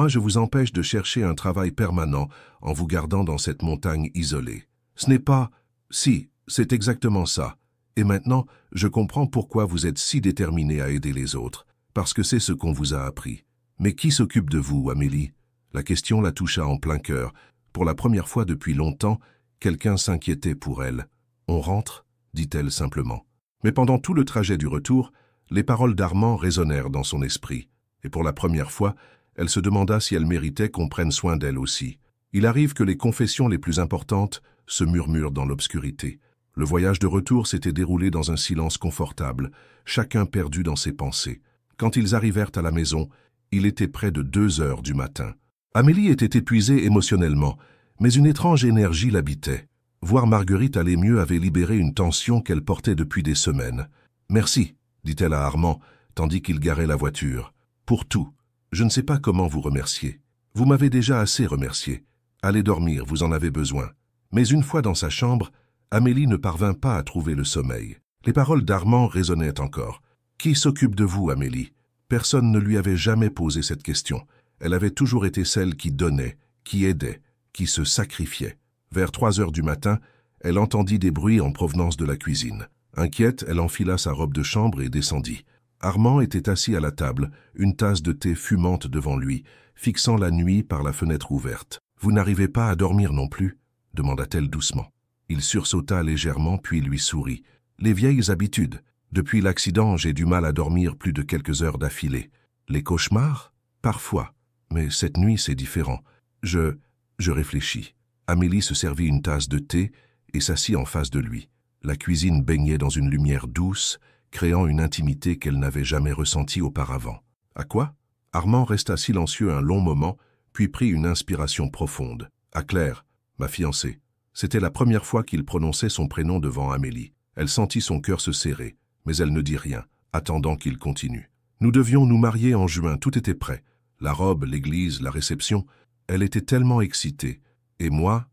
je vous empêche de chercher un travail permanent en vous gardant dans cette montagne isolée. Ce n'est pas... Si, c'est exactement ça. Et maintenant, je comprends pourquoi vous êtes si déterminée à aider les autres, parce que c'est ce qu'on vous a appris. Mais qui s'occupe de vous, Amélie? La question la toucha en plein cœur. Pour la première fois depuis longtemps, quelqu'un s'inquiétait pour elle. « On rentre ?» dit-elle simplement. Mais pendant tout le trajet du retour, les paroles d'Armand résonnèrent dans son esprit, et pour la première fois, elle se demanda si elle méritait qu'on prenne soin d'elle aussi. Il arrive que les confessions les plus importantes se murmurent dans l'obscurité. Le voyage de retour s'était déroulé dans un silence confortable, chacun perdu dans ses pensées. Quand ils arrivèrent à la maison, il était près de 2 heures du matin. Amélie était épuisée émotionnellement, mais une étrange énergie l'habitait. Voir Marguerite aller mieux avait libéré une tension qu'elle portait depuis des semaines. « Merci », dit-elle à Armand, tandis qu'il garait la voiture. « Pour tout. Je ne sais pas comment vous remercier. Vous m'avez déjà assez remercié. Allez dormir, vous en avez besoin. » Mais une fois dans sa chambre, Amélie ne parvint pas à trouver le sommeil. Les paroles d'Armand résonnaient encore. « Qui s'occupe de vous, Amélie ?» Personne ne lui avait jamais posé cette question. Elle avait toujours été celle qui donnait, qui aidait, qui se sacrifiait. Vers 3 heures du matin, elle entendit des bruits en provenance de la cuisine. Inquiète, elle enfila sa robe de chambre et descendit. Armand était assis à la table, une tasse de thé fumante devant lui, fixant la nuit par la fenêtre ouverte. « Vous n'arrivez pas à dormir non plus ?» demanda-t-elle doucement. Il sursauta légèrement puis lui sourit. « Les vieilles habitudes. Depuis l'accident, j'ai du mal à dormir plus de quelques heures d'affilée. Les cauchemars? Parfois. Mais cette nuit, c'est différent. Je réfléchis. » Amélie se servit une tasse de thé et s'assit en face de lui. La cuisine baignait dans une lumière douce, créant une intimité qu'elle n'avait jamais ressentie auparavant. « À quoi ?» Armand resta silencieux un long moment, puis prit une inspiration profonde. « À Claire, ma fiancée. » C'était la première fois qu'il prononçait son prénom devant Amélie. Elle sentit son cœur se serrer, mais elle ne dit rien, attendant qu'il continue. « Nous devions nous marier en juin, tout était prêt. La robe, l'église, la réception. Elle était tellement excitée. Et moi,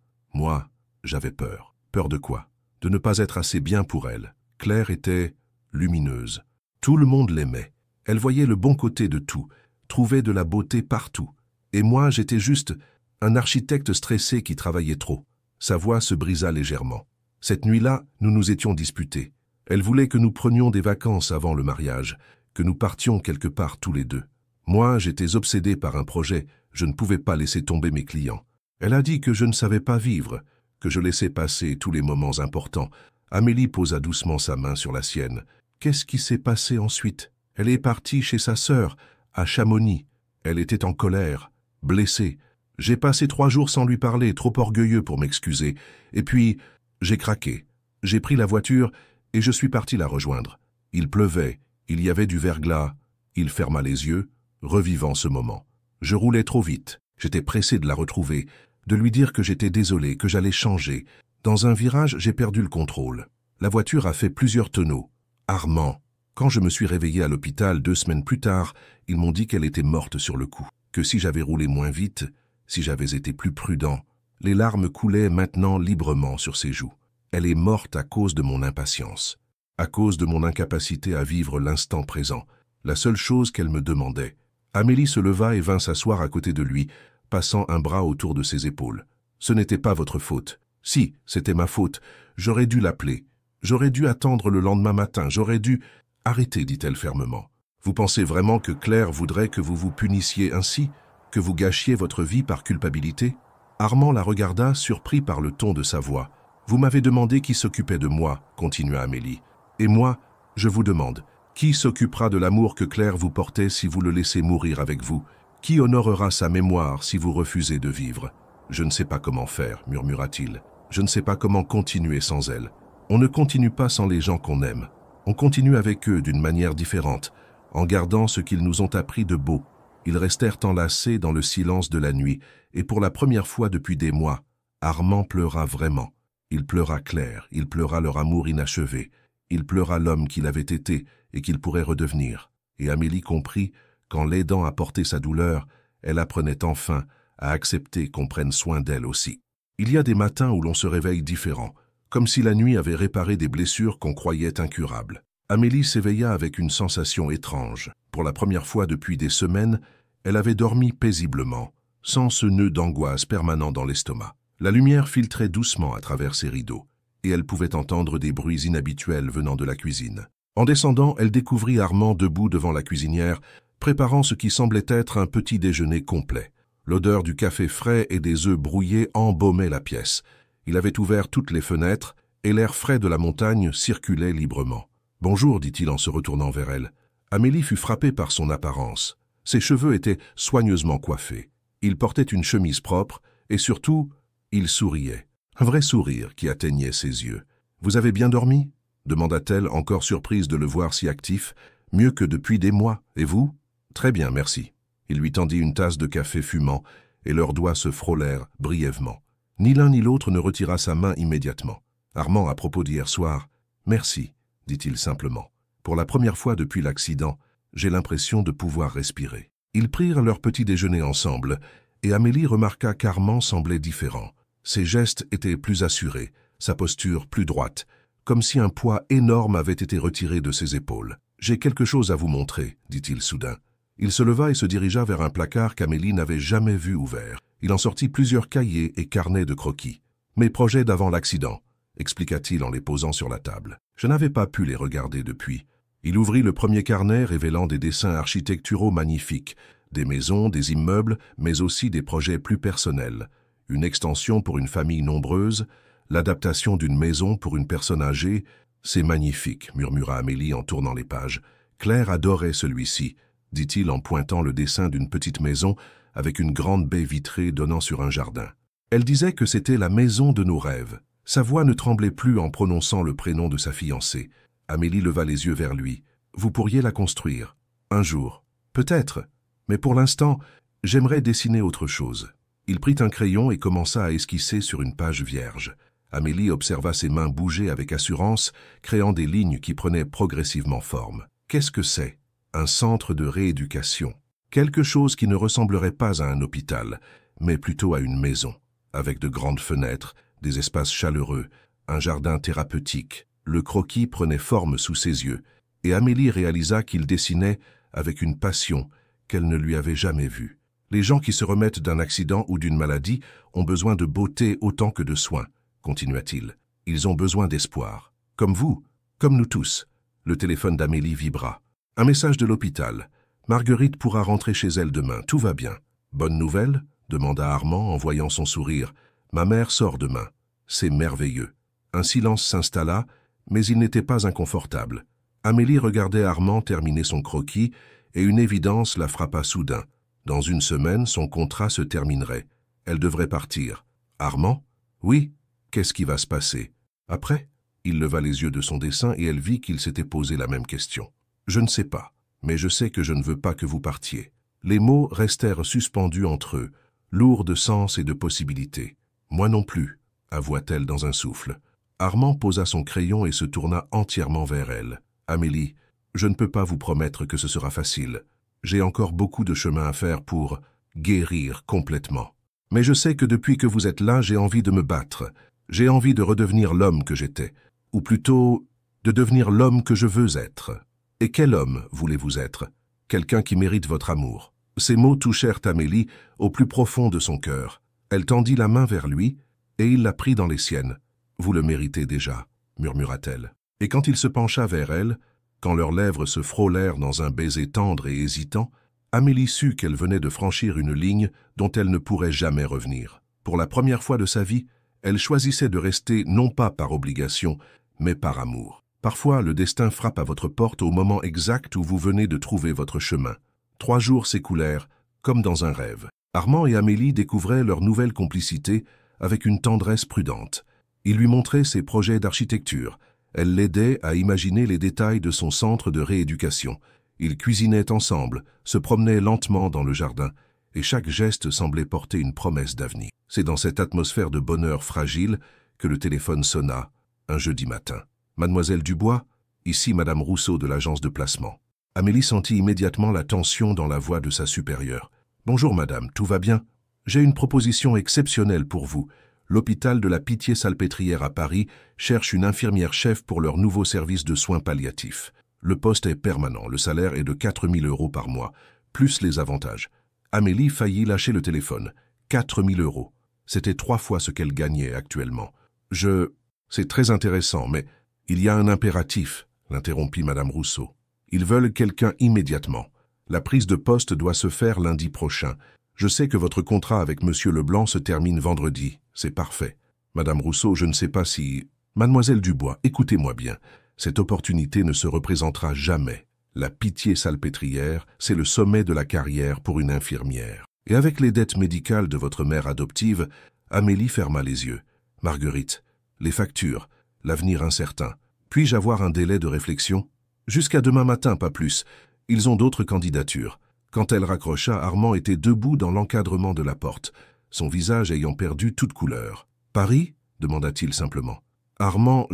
j'avais peur. Peur de quoi? De ne pas être assez bien pour elle. Claire était lumineuse. Tout le monde l'aimait. Elle voyait le bon côté de tout, trouvait de la beauté partout. Et moi, j'étais juste un architecte stressé qui travaillait trop. » Sa voix se brisa légèrement. Cette nuit-là, nous nous étions disputés. Elle voulait que nous prenions des vacances avant le mariage, que nous partions quelque part tous les deux. Moi, j'étais obsédé par un projet, je ne pouvais pas laisser tomber mes clients. Elle a dit que je ne savais pas vivre, que je laissais passer tous les moments importants. Amélie posa doucement sa main sur la sienne. Qu'est-ce qui s'est passé ensuite? Elle est partie chez sa sœur, à Chamonix. Elle était en colère, blessée. J'ai passé 3 jours sans lui parler, trop orgueilleux pour m'excuser. Et puis, j'ai craqué. J'ai pris la voiture et je suis parti la rejoindre. Il pleuvait, il y avait du verglas. Il ferma les yeux, revivant ce moment. Je roulais trop vite. J'étais pressé de la retrouver, de lui dire que j'étais désolé, que j'allais changer. Dans un virage, j'ai perdu le contrôle. La voiture a fait plusieurs tonneaux. Armand. Quand je me suis réveillé à l'hôpital 2 semaines plus tard, ils m'ont dit qu'elle était morte sur le coup. Que si j'avais roulé moins vite, si j'avais été plus prudent, les larmes coulaient maintenant librement sur ses joues. Elle est morte à cause de mon impatience, à cause de mon incapacité à vivre l'instant présent, la seule chose qu'elle me demandait. Amélie se leva et vint s'asseoir à côté de lui, passant un bras autour de ses épaules. « Ce n'était pas votre faute. Si, c'était ma faute. J'aurais dû l'appeler. J'aurais dû attendre le lendemain matin. J'aurais dû... » « Arrêtez, dit-elle fermement. Vous pensez vraiment que Claire voudrait que vous vous punissiez ainsi, que vous gâchiez votre vie par culpabilité? » Armand la regarda, surpris par le ton de sa voix. « Vous m'avez demandé qui s'occupait de moi, continua Amélie. Et moi, je vous demande, qui s'occupera de l'amour que Claire vous portait si vous le laissez mourir avec vous? Qui honorera sa mémoire si vous refusez de vivre? Je ne sais pas comment faire, murmura-t-il. Je ne sais pas comment continuer sans elle. On ne continue pas sans les gens qu'on aime. On continue avec eux d'une manière différente, en gardant ce qu'ils nous ont appris de beau. Ils restèrent enlacés dans le silence de la nuit, et pour la première fois depuis des mois, Armand pleura vraiment. Il pleura Claire, il pleura leur amour inachevé, il pleura l'homme qu'il avait été et qu'il pourrait redevenir. Et Amélie comprit qu'en l'aidant à porter sa douleur, elle apprenait enfin à accepter qu'on prenne soin d'elle aussi. Il y a des matins où l'on se réveille différent, comme si la nuit avait réparé des blessures qu'on croyait incurables. Amélie s'éveilla avec une sensation étrange. Pour la première fois depuis des semaines, elle avait dormi paisiblement, sans ce nœud d'angoisse permanent dans l'estomac. La lumière filtrait doucement à travers ses rideaux, et elle pouvait entendre des bruits inhabituels venant de la cuisine. En descendant, elle découvrit Armand debout devant la cuisinière, préparant ce qui semblait être un petit déjeuner complet. L'odeur du café frais et des œufs brouillés embaumait la pièce. Il avait ouvert toutes les fenêtres, et l'air frais de la montagne circulait librement. « Bonjour », dit-il en se retournant vers elle. Amélie fut frappée par son apparence. Ses cheveux étaient soigneusement coiffés. Il portait une chemise propre, et surtout, il souriait. Un vrai sourire qui atteignait ses yeux. « Vous avez bien dormi ?» demanda-t-elle, encore surprise de le voir si actif. « Mieux que depuis des mois. Et vous ?»« Très bien, merci. » Il lui tendit une tasse de café fumant, et leurs doigts se frôlèrent brièvement. Ni l'un ni l'autre ne retira sa main immédiatement. Armand, à propos d'hier soir, « Merci », dit-il simplement. « Pour la première fois depuis l'accident, j'ai l'impression de pouvoir respirer. » Ils prirent leur petit déjeuner ensemble, et Amélie remarqua qu'Armand semblait différent. Ses gestes étaient plus assurés, sa posture plus droite, comme si un poids énorme avait été retiré de ses épaules. « J'ai quelque chose à vous montrer, » dit-il soudain. Il se leva et se dirigea vers un placard qu'Amélie n'avait jamais vu ouvert. Il en sortit plusieurs cahiers et carnets de croquis. « Mes projets d'avant l'accident », expliqua-t-il en les posant sur la table. Je n'avais pas pu les regarder depuis. Il ouvrit le premier carnet révélant des dessins architecturaux magnifiques, des maisons, des immeubles, mais aussi des projets plus personnels. Une extension pour une famille nombreuse, L'adaptation d'une maison pour une personne âgée, c'est magnifique, murmura Amélie en tournant les pages. Claire adorait celui-ci, dit-il en pointant le dessin d'une petite maison avec une grande baie vitrée donnant sur un jardin. Elle disait que c'était la maison de nos rêves. Sa voix ne tremblait plus en prononçant le prénom de sa fiancée. Amélie leva les yeux vers lui. « Vous pourriez la construire. Un jour. Peut-être. Mais pour l'instant, j'aimerais dessiner autre chose. » Il prit un crayon et commença à esquisser sur une page vierge. Amélie observa ses mains bouger avec assurance, créant des lignes qui prenaient progressivement forme. Qu'est-ce que c'est? Un centre de rééducation. Quelque chose qui ne ressemblerait pas à un hôpital, mais plutôt à une maison, avec de grandes fenêtres, des espaces chaleureux, un jardin thérapeutique. Le croquis prenait forme sous ses yeux, et Amélie réalisa qu'il dessinait avec une passion qu'elle ne lui avait jamais vue. Les gens qui se remettent d'un accident ou d'une maladie ont besoin de beauté autant que de soins, continua-t-il. Ils ont besoin d'espoir. Comme vous, comme nous tous. Le téléphone d'Amélie vibra. Un message de l'hôpital. Marguerite pourra rentrer chez elle demain, tout va bien. Bonne nouvelle? Demanda Armand en voyant son sourire. Ma mère sort demain. C'est merveilleux. Un silence s'installa, mais il n'était pas inconfortable. Amélie regardait Armand terminer son croquis et une évidence la frappa soudain. Dans une semaine, son contrat se terminerait. Elle devrait partir. Armand? Oui. Qu'est-ce qui va se passer? Après? Il leva les yeux de son dessin et elle vit qu'il s'était posé la même question. Je ne sais pas, mais je sais que je ne veux pas que vous partiez. Les mots restèrent suspendus entre eux, lourds de sens et de possibilités. Moi non plus, avoua-t-elle dans un souffle. Armand posa son crayon et se tourna entièrement vers elle. Amélie, je ne peux pas vous promettre que ce sera facile. J'ai encore beaucoup de chemin à faire pour guérir complètement. Mais je sais que depuis que vous êtes là, j'ai envie de me battre. J'ai envie de redevenir l'homme que j'étais. Ou plutôt, de devenir l'homme que je veux être. Et quel homme voulez-vous être? Quelqu'un qui mérite votre amour. Ces mots touchèrent Amélie au plus profond de son cœur. Elle tendit la main vers lui, et il la prit dans les siennes. « Vous le méritez déjà », murmura-t-elle. Et quand il se pencha vers elle, quand leurs lèvres se frôlèrent dans un baiser tendre et hésitant, Amélie sut qu'elle venait de franchir une ligne dont elle ne pourrait jamais revenir. Pour la première fois de sa vie, elle choisissait de rester non pas par obligation, mais par amour. Parfois, le destin frappe à votre porte au moment exact où vous venez de trouver votre chemin. 3 jours s'écoulèrent, comme dans un rêve. Armand et Amélie découvraient leur nouvelle complicité avec une tendresse prudente. Il lui montrait ses projets d'architecture. Elle l'aidait à imaginer les détails de son centre de rééducation. Ils cuisinaient ensemble, se promenaient lentement dans le jardin, et chaque geste semblait porter une promesse d'avenir. C'est dans cette atmosphère de bonheur fragile que le téléphone sonna, un jeudi matin. « Mademoiselle Dubois, ici Madame Rousseau de l'agence de placement. » Amélie sentit immédiatement la tension dans la voix de sa supérieure. « Bonjour madame, tout va bien? J'ai une proposition exceptionnelle pour vous. L'hôpital de la Pitié-Salpêtrière à Paris cherche une infirmière-chef pour leur nouveau service de soins palliatifs. Le poste est permanent, le salaire est de 4 000 € par mois, plus les avantages. » Amélie faillit lâcher le téléphone. 4 000 €. C'était 3 fois ce qu'elle gagnait actuellement. « C'est très intéressant, mais il y a un impératif, » l'interrompit Madame Rousseau. « Ils veulent quelqu'un immédiatement. La prise de poste doit se faire lundi prochain. Je sais que votre contrat avec Monsieur Leblanc se termine vendredi. C'est parfait. Madame Rousseau, je ne sais pas si... Mademoiselle Dubois, écoutez-moi bien. Cette opportunité ne se représentera jamais. La Pitié-Salpêtrière, c'est le sommet de la carrière pour une infirmière. Et avec les dettes médicales de votre mère adoptive, Amélie ferma les yeux. Marguerite, les factures, l'avenir incertain. Puis-je avoir un délai de réflexion? Jusqu'à demain matin, pas plus. Ils ont d'autres candidatures. Quand elle raccrocha, Armand était debout dans l'encadrement de la porte, son visage ayant perdu toute couleur. « Paris » demanda-t-il simplement. « Armand,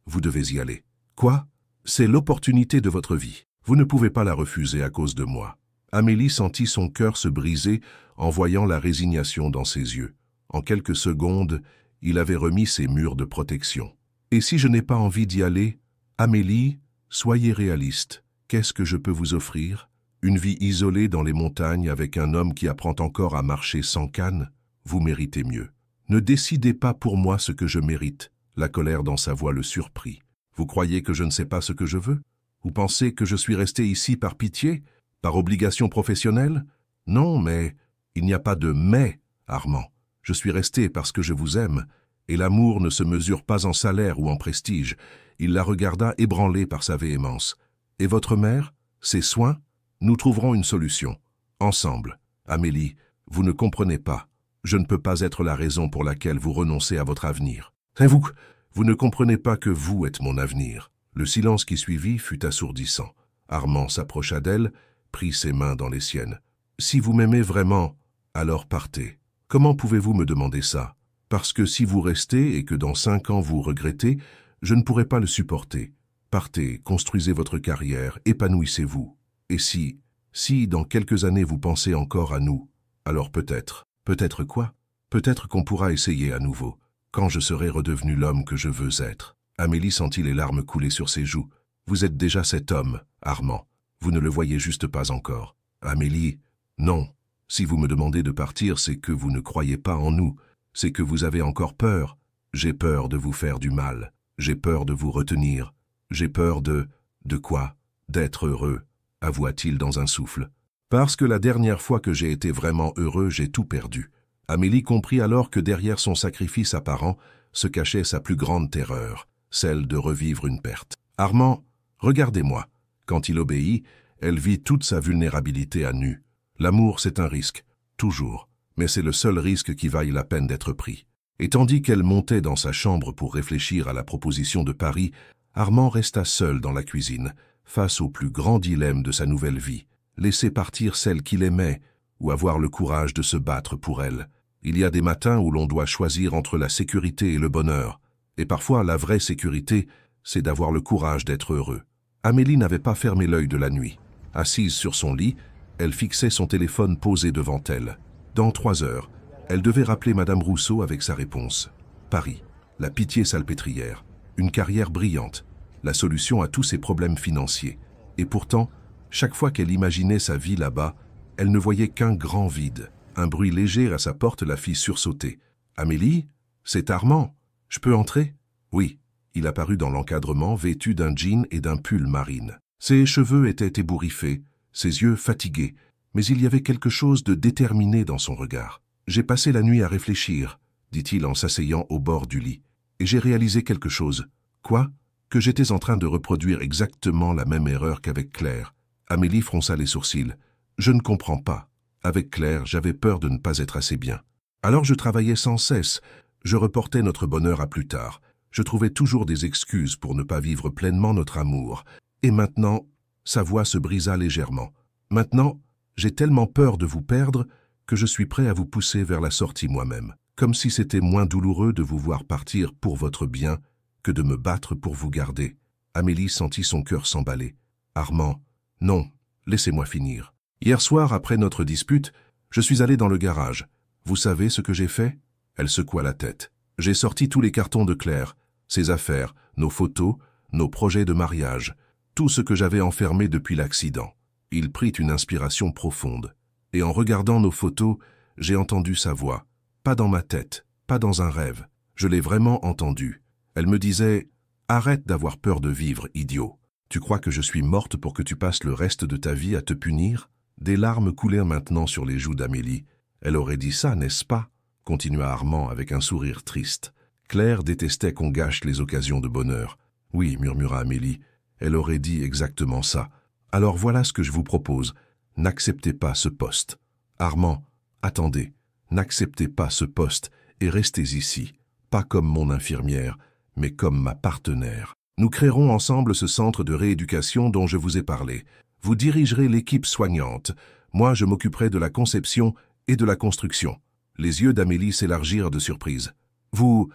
Vous devez y aller. »« Quoi ? C'est l'opportunité de votre vie. Vous ne pouvez pas la refuser à cause de moi. » Amélie sentit son cœur se briser en voyant la résignation dans ses yeux. En quelques secondes, il avait remis ses murs de protection. « Et si je n'ai pas envie d'y aller? Amélie, soyez réaliste. Qu'est-ce que je peux vous offrir? Une vie isolée dans les montagnes avec un homme qui apprend encore à marcher sans canne? Vous méritez mieux. Ne décidez pas pour moi ce que je mérite. » La colère dans sa voix le surprit. « Vous croyez que je ne sais pas ce que je veux? Vous pensez que je suis resté ici par pitié? Par obligation professionnelle? Non, mais il n'y a pas de « mais », Armand. Je suis resté parce que je vous aime, Et l'amour ne se mesure pas en salaire ou en prestige. Il la regarda ébranlé par sa véhémence. « Et votre mère? Ses soins? Nous trouverons une solution. Ensemble. Amélie, vous ne comprenez pas. Je ne peux pas être la raison pour laquelle vous renoncez à votre avenir. Et vous ne comprenez pas que vous êtes mon avenir. » Le silence qui suivit fut assourdissant. Armand s'approcha d'elle, prit ses mains dans les siennes. « Si vous m'aimez vraiment, alors partez. Comment pouvez-vous me demander ça? Parce que si vous restez et que dans 5 ans vous regrettez, je ne pourrai pas le supporter. Partez, construisez votre carrière, épanouissez-vous. Et si dans quelques années vous pensez encore à nous, alors peut-être. Peut-être quoi? Peut-être qu'on pourra essayer à nouveau, quand je serai redevenu l'homme que je veux être. » Amélie sentit les larmes couler sur ses joues. « Vous êtes déjà cet homme, Armand. Vous ne le voyez juste pas encore. » Amélie, non. Si vous me demandez de partir, c'est que vous ne croyez pas en nous. C'est que vous avez encore peur. J'ai peur de vous faire du mal. J'ai peur de vous retenir. J'ai peur de... De quoi? D'être heureux, avoua-t-il dans un souffle. Parce que la dernière fois que j'ai été vraiment heureux, j'ai tout perdu. Amélie comprit alors que derrière son sacrifice apparent se cachait sa plus grande terreur, celle de revivre une perte. Armand, regardez-moi. Quand il obéit, elle vit toute sa vulnérabilité à nu. L'amour, c'est un risque, toujours, mais c'est le seul risque qui vaille la peine d'être pris. Et tandis qu'elle montait dans sa chambre pour réfléchir à la proposition de Paris, Armand resta seul dans la cuisine, face au plus grand dilemme de sa nouvelle vie. Laisser partir celle qu'il aimait ou avoir le courage de se battre pour elle. Il y a des matins où l'on doit choisir entre la sécurité et le bonheur. Et parfois, la vraie sécurité, c'est d'avoir le courage d'être heureux. Amélie n'avait pas fermé l'œil de la nuit. Assise sur son lit, elle fixait son téléphone posé devant elle. Dans 3 heures, elle devait rappeler Madame Rousseau avec sa réponse. Paris, la Pitié-Salpêtrière, une carrière brillante, la solution à tous ses problèmes financiers. Et pourtant, chaque fois qu'elle imaginait sa vie là-bas, elle ne voyait qu'un grand vide. Un bruit léger à sa porte la fit sursauter. « Amélie, c'est Armand. Je peux entrer ?» Oui. Il apparut dans l'encadrement, vêtu d'un jean et d'un pull marine. Ses cheveux étaient ébouriffés, ses yeux fatigués, mais il y avait quelque chose de déterminé dans son regard. « J'ai passé la nuit à réfléchir, » dit-il en s'asseyant au bord du lit. « Et j'ai réalisé quelque chose. »« Quoi ?» ?»« Que j'étais en train de reproduire exactement la même erreur qu'avec Claire. » Amélie fronça les sourcils. « Je ne comprends pas. Avec Claire, j'avais peur de ne pas être assez bien. Alors je travaillais sans cesse. Je reportais notre bonheur à plus tard. Je trouvais toujours des excuses pour ne pas vivre pleinement notre amour. Et maintenant, sa voix se brisa légèrement. Maintenant, j'ai tellement peur de vous perdre que je suis prêt à vous pousser vers la sortie moi-même. Comme si c'était moins douloureux de vous voir partir pour votre bien que de me battre pour vous garder. » Amélie sentit son cœur s'emballer. « Armand, non, laissez-moi finir. Hier soir, après notre dispute, je suis allé dans le garage. Vous savez ce que j'ai fait ?» Elle secoua la tête. « J'ai sorti tous les cartons de Claire, ses affaires, nos photos, nos projets de mariage, tout ce que j'avais enfermé depuis l'accident. » Il prit une inspiration profonde. Et en regardant nos photos, j'ai entendu sa voix. Pas dans ma tête, pas dans un rêve. Je l'ai vraiment entendue. Elle me disait « Arrête d'avoir peur de vivre, idiot. Tu crois que je suis morte pour que tu passes le reste de ta vie à te punir ?» Des larmes coulèrent maintenant sur les joues d'Amélie. « Elle aurait dit ça, n'est-ce pas ?» continua Armand avec un sourire triste. Claire détestait qu'on gâche les occasions de bonheur. « Oui, » murmura Amélie, « elle aurait dit exactement ça. Alors voilà ce que je vous propose. N'acceptez pas ce poste. Armand, attendez. N'acceptez pas ce poste et restez ici, pas comme mon infirmière, mais comme ma partenaire. Nous créerons ensemble ce centre de rééducation dont je vous ai parlé. Vous dirigerez l'équipe soignante. Moi, je m'occuperai de la conception et de la construction. » Les yeux d'Amélie s'élargirent de surprise. « Vous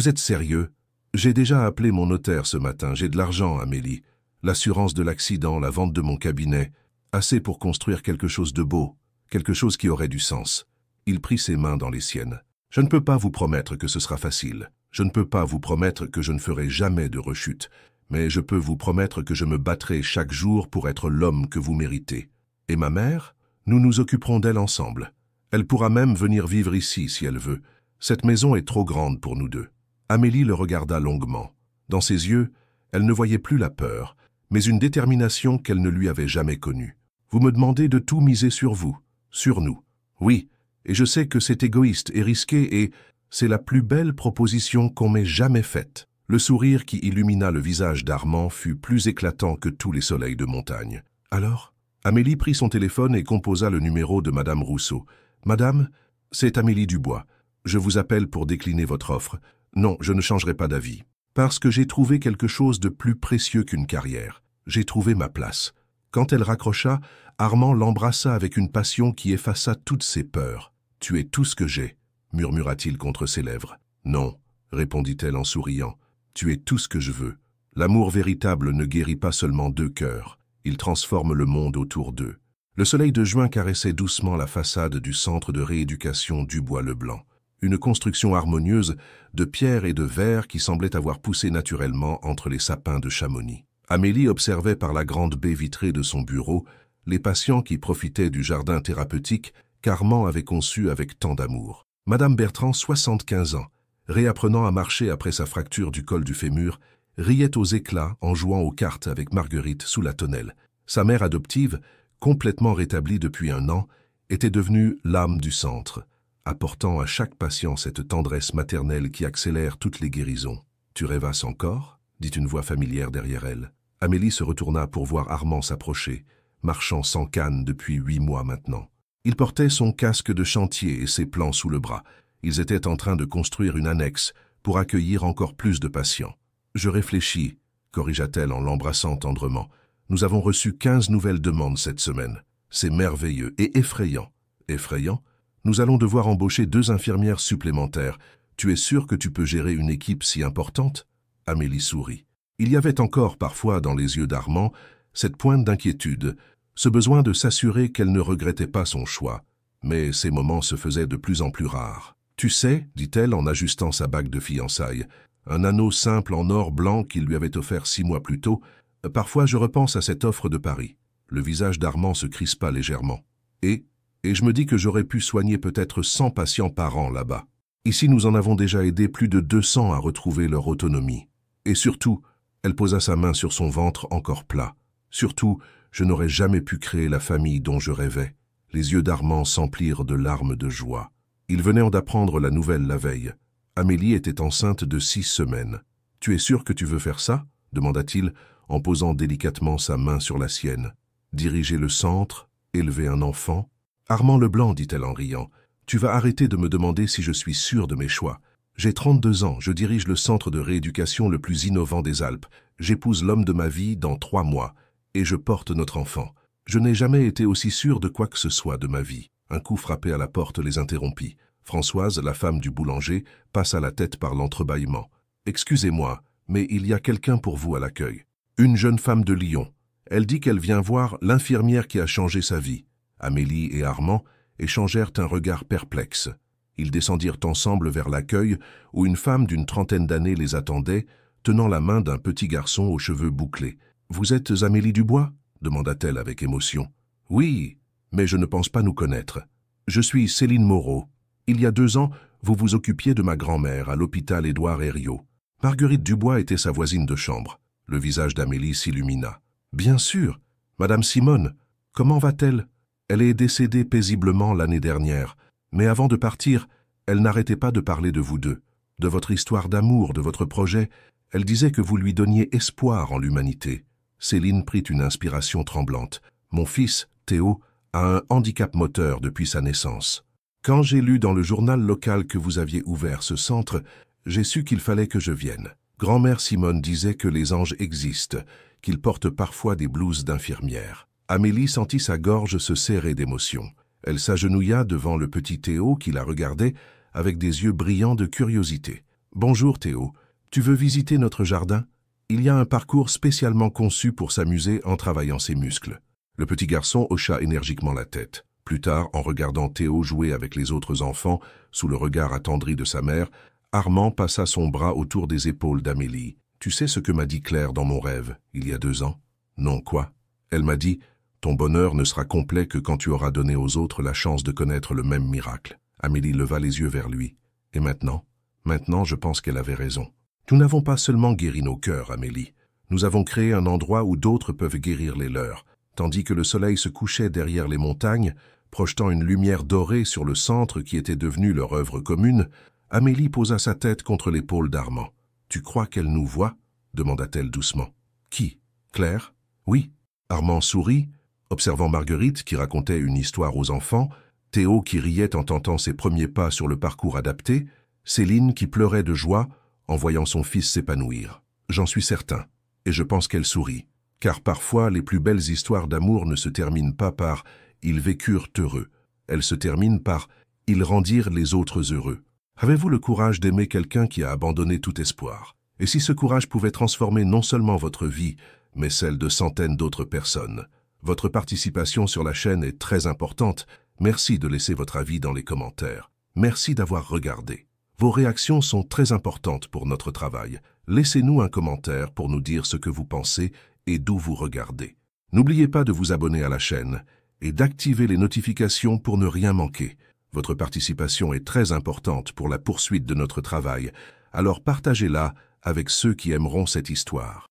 êtes sérieux? J'ai déjà appelé mon notaire ce matin. J'ai de l'argent, Amélie. L'assurance de l'accident, la vente de mon cabinet. Assez pour construire quelque chose de beau, quelque chose qui aurait du sens. » Il prit ses mains dans les siennes. « Je ne peux pas vous promettre que ce sera facile. Je ne peux pas vous promettre que je ne ferai jamais de rechute. Mais je peux vous promettre que je me battrai chaque jour pour être l'homme que vous méritez. Et ma mère? Nous nous occuperons d'elle ensemble. Elle pourra même venir vivre ici si elle veut. Cette maison est trop grande pour nous deux. » Amélie le regarda longuement. Dans ses yeux, elle ne voyait plus la peur, mais une détermination qu'elle ne lui avait jamais connue. « Vous me demandez de tout miser sur vous, sur nous. Oui, et je sais que c'est égoïste et risqué et C'est la plus belle proposition qu'on m'ait jamais faite. » Le sourire qui illumina le visage d'Armand fut plus éclatant que tous les soleils de montagne. « Alors ?» Amélie prit son téléphone et composa le numéro de Madame Rousseau. « Madame, c'est Amélie Dubois. Je vous appelle pour décliner votre offre. Non, je ne changerai pas d'avis. Parce que j'ai trouvé quelque chose de plus précieux qu'une carrière. J'ai trouvé ma place. » Quand elle raccrocha, Armand l'embrassa avec une passion qui effaça toutes ses peurs. « Tu es tout ce que j'ai, » murmura-t-il contre ses lèvres. « Non, » répondit-elle en souriant. « Tu es tout ce que je veux. » L'amour véritable ne guérit pas seulement deux cœurs. Il transforme le monde autour d'eux. Le soleil de juin caressait doucement la façade du centre de rééducation Dubois-Leblanc. Une construction harmonieuse de pierre et de verre qui semblait avoir poussé naturellement entre les sapins de Chamonix. Amélie observait par la grande baie vitrée de son bureau les patients qui profitaient du jardin thérapeutique qu'Armand avait conçu avec tant d'amour. Madame Bertrand, 75 ans, réapprenant à marcher après sa fracture du col du fémur, riait aux éclats en jouant aux cartes avec Marguerite sous la tonnelle. Sa mère adoptive, complètement rétablie depuis un an, était devenue l'âme du centre, apportant à chaque patient cette tendresse maternelle qui accélère toutes les guérisons. « Tu rêvasses encore ?» dit une voix familière derrière elle. Amélie se retourna pour voir Armand s'approcher, marchant sans canne depuis 8 mois maintenant. Il portait son casque de chantier et ses plans sous le bras. Ils étaient en train de construire une annexe pour accueillir encore plus de patients. « Je réfléchis, » corrigea-t-elle en l'embrassant tendrement. « Nous avons reçu 15 nouvelles demandes cette semaine. C'est merveilleux et effrayant. » « Effrayant ? Nous allons devoir embaucher 2 infirmières supplémentaires. Tu es sûr que tu peux gérer une équipe si importante ?» Amélie sourit. Il y avait encore parfois dans les yeux d'Armand cette pointe d'inquiétude, ce besoin de s'assurer qu'elle ne regrettait pas son choix. Mais ces moments se faisaient de plus en plus rares. « Tu sais, » dit-elle en ajustant sa bague de fiançailles, un anneau simple en or blanc qu'il lui avait offert 6 mois plus tôt, « parfois je repense à cette offre de Paris. » Le visage d'Armand se crispa légèrement. « Et je me dis que j'aurais pu soigner peut-être 100 patients par an là-bas. Ici, nous en avons déjà aidé plus de 200 à retrouver leur autonomie. Et surtout, elle posa sa main sur son ventre encore plat. Surtout, je n'aurais jamais pu créer la famille dont je rêvais. » Les yeux d'Armand s'emplirent de larmes de joie. Il venait d'apprendre la nouvelle la veille. Amélie était enceinte de 6 semaines. « Tu es sûr que tu veux faire ça ?» demanda-t-il en posant délicatement sa main sur la sienne. « Diriger le centre, élever un enfant ?» « Armand Leblanc, dit-elle en riant, tu vas arrêter de me demander si je suis sûr de mes choix. J'ai 32 ans, je dirige le centre de rééducation le plus innovant des Alpes. J'épouse l'homme de ma vie dans 3 mois, et je porte notre enfant. Je n'ai jamais été aussi sûr de quoi que ce soit de ma vie. » Un coup frappé à la porte les interrompit. Françoise, la femme du boulanger, passa la tête par l'entrebâillement. « Excusez-moi, mais il y a quelqu'un pour vous à l'accueil. Une jeune femme de Lyon. Elle dit qu'elle vient voir l'infirmière qui a changé sa vie. » Amélie et Armand échangèrent un regard perplexe. Ils descendirent ensemble vers l'accueil où une femme d'une 30aine d'années les attendait, tenant la main d'un petit garçon aux cheveux bouclés. « Vous êtes Amélie Dubois ?» demanda-t-elle avec émotion. « Oui, mais je ne pense pas nous connaître. Je suis Céline Moreau. Il y a 2 ans, vous vous occupiez de ma grand-mère à l'hôpital Édouard Herriot. Marguerite Dubois était sa voisine de chambre. » Le visage d'Amélie s'illumina. « Bien sûr. Madame Simone, comment va-t-elle ? Elle est décédée paisiblement l'année dernière, mais avant de partir, elle n'arrêtait pas de parler de vous deux, de votre histoire d'amour, de votre projet. Elle disait que vous lui donniez espoir en l'humanité. » Céline prit une inspiration tremblante. « Mon fils, Théo, a un handicap moteur depuis sa naissance. Quand j'ai lu dans le journal local que vous aviez ouvert ce centre, j'ai su qu'il fallait que je vienne. Grand-mère Simone disait que les anges existent, qu'ils portent parfois des blouses d'infirmière. » Amélie sentit sa gorge se serrer d'émotion. Elle s'agenouilla devant le petit Théo qui la regardait avec des yeux brillants de curiosité. « Bonjour Théo, tu veux visiter notre jardin ? Il y a un parcours spécialement conçu pour s'amuser en travaillant ses muscles. » Le petit garçon hocha énergiquement la tête. Plus tard, en regardant Théo jouer avec les autres enfants, sous le regard attendri de sa mère, Armand passa son bras autour des épaules d'Amélie. « Tu sais ce que m'a dit Claire dans mon rêve, il y a 2 ans ? » « Non, quoi ? Elle m'a dit... Ton bonheur ne sera complet que quand tu auras donné aux autres la chance de connaître le même miracle. » Amélie leva les yeux vers lui. « Et maintenant ? Maintenant, je pense qu'elle avait raison. Nous n'avons pas seulement guéri nos cœurs, Amélie. Nous avons créé un endroit où d'autres peuvent guérir les leurs. » Tandis que le soleil se couchait derrière les montagnes, projetant une lumière dorée sur le centre qui était devenu leur œuvre commune, Amélie posa sa tête contre l'épaule d'Armand. « Tu crois qu'elle nous voit ?» demanda-t-elle doucement. « Qui? Claire ?»« Oui. » Armand sourit, observant Marguerite qui racontait une histoire aux enfants, Théo qui riait en tentant ses premiers pas sur le parcours adapté, Céline qui pleurait de joie en voyant son fils s'épanouir. J'en suis certain, et je pense qu'elle sourit, car parfois les plus belles histoires d'amour ne se terminent pas par « ils vécurent heureux », elles se terminent par « ils rendirent les autres heureux ». Avez-vous le courage d'aimer quelqu'un qui a abandonné tout espoir? Et si ce courage pouvait transformer non seulement votre vie, mais celle de centaines d'autres personnes? Votre participation sur la chaîne est très importante. Merci de laisser votre avis dans les commentaires. Merci d'avoir regardé. Vos réactions sont très importantes pour notre travail. Laissez-nous un commentaire pour nous dire ce que vous pensez et d'où vous regardez. N'oubliez pas de vous abonner à la chaîne et d'activer les notifications pour ne rien manquer. Votre participation est très importante pour la poursuite de notre travail, alors partagez-la avec ceux qui aimeront cette histoire.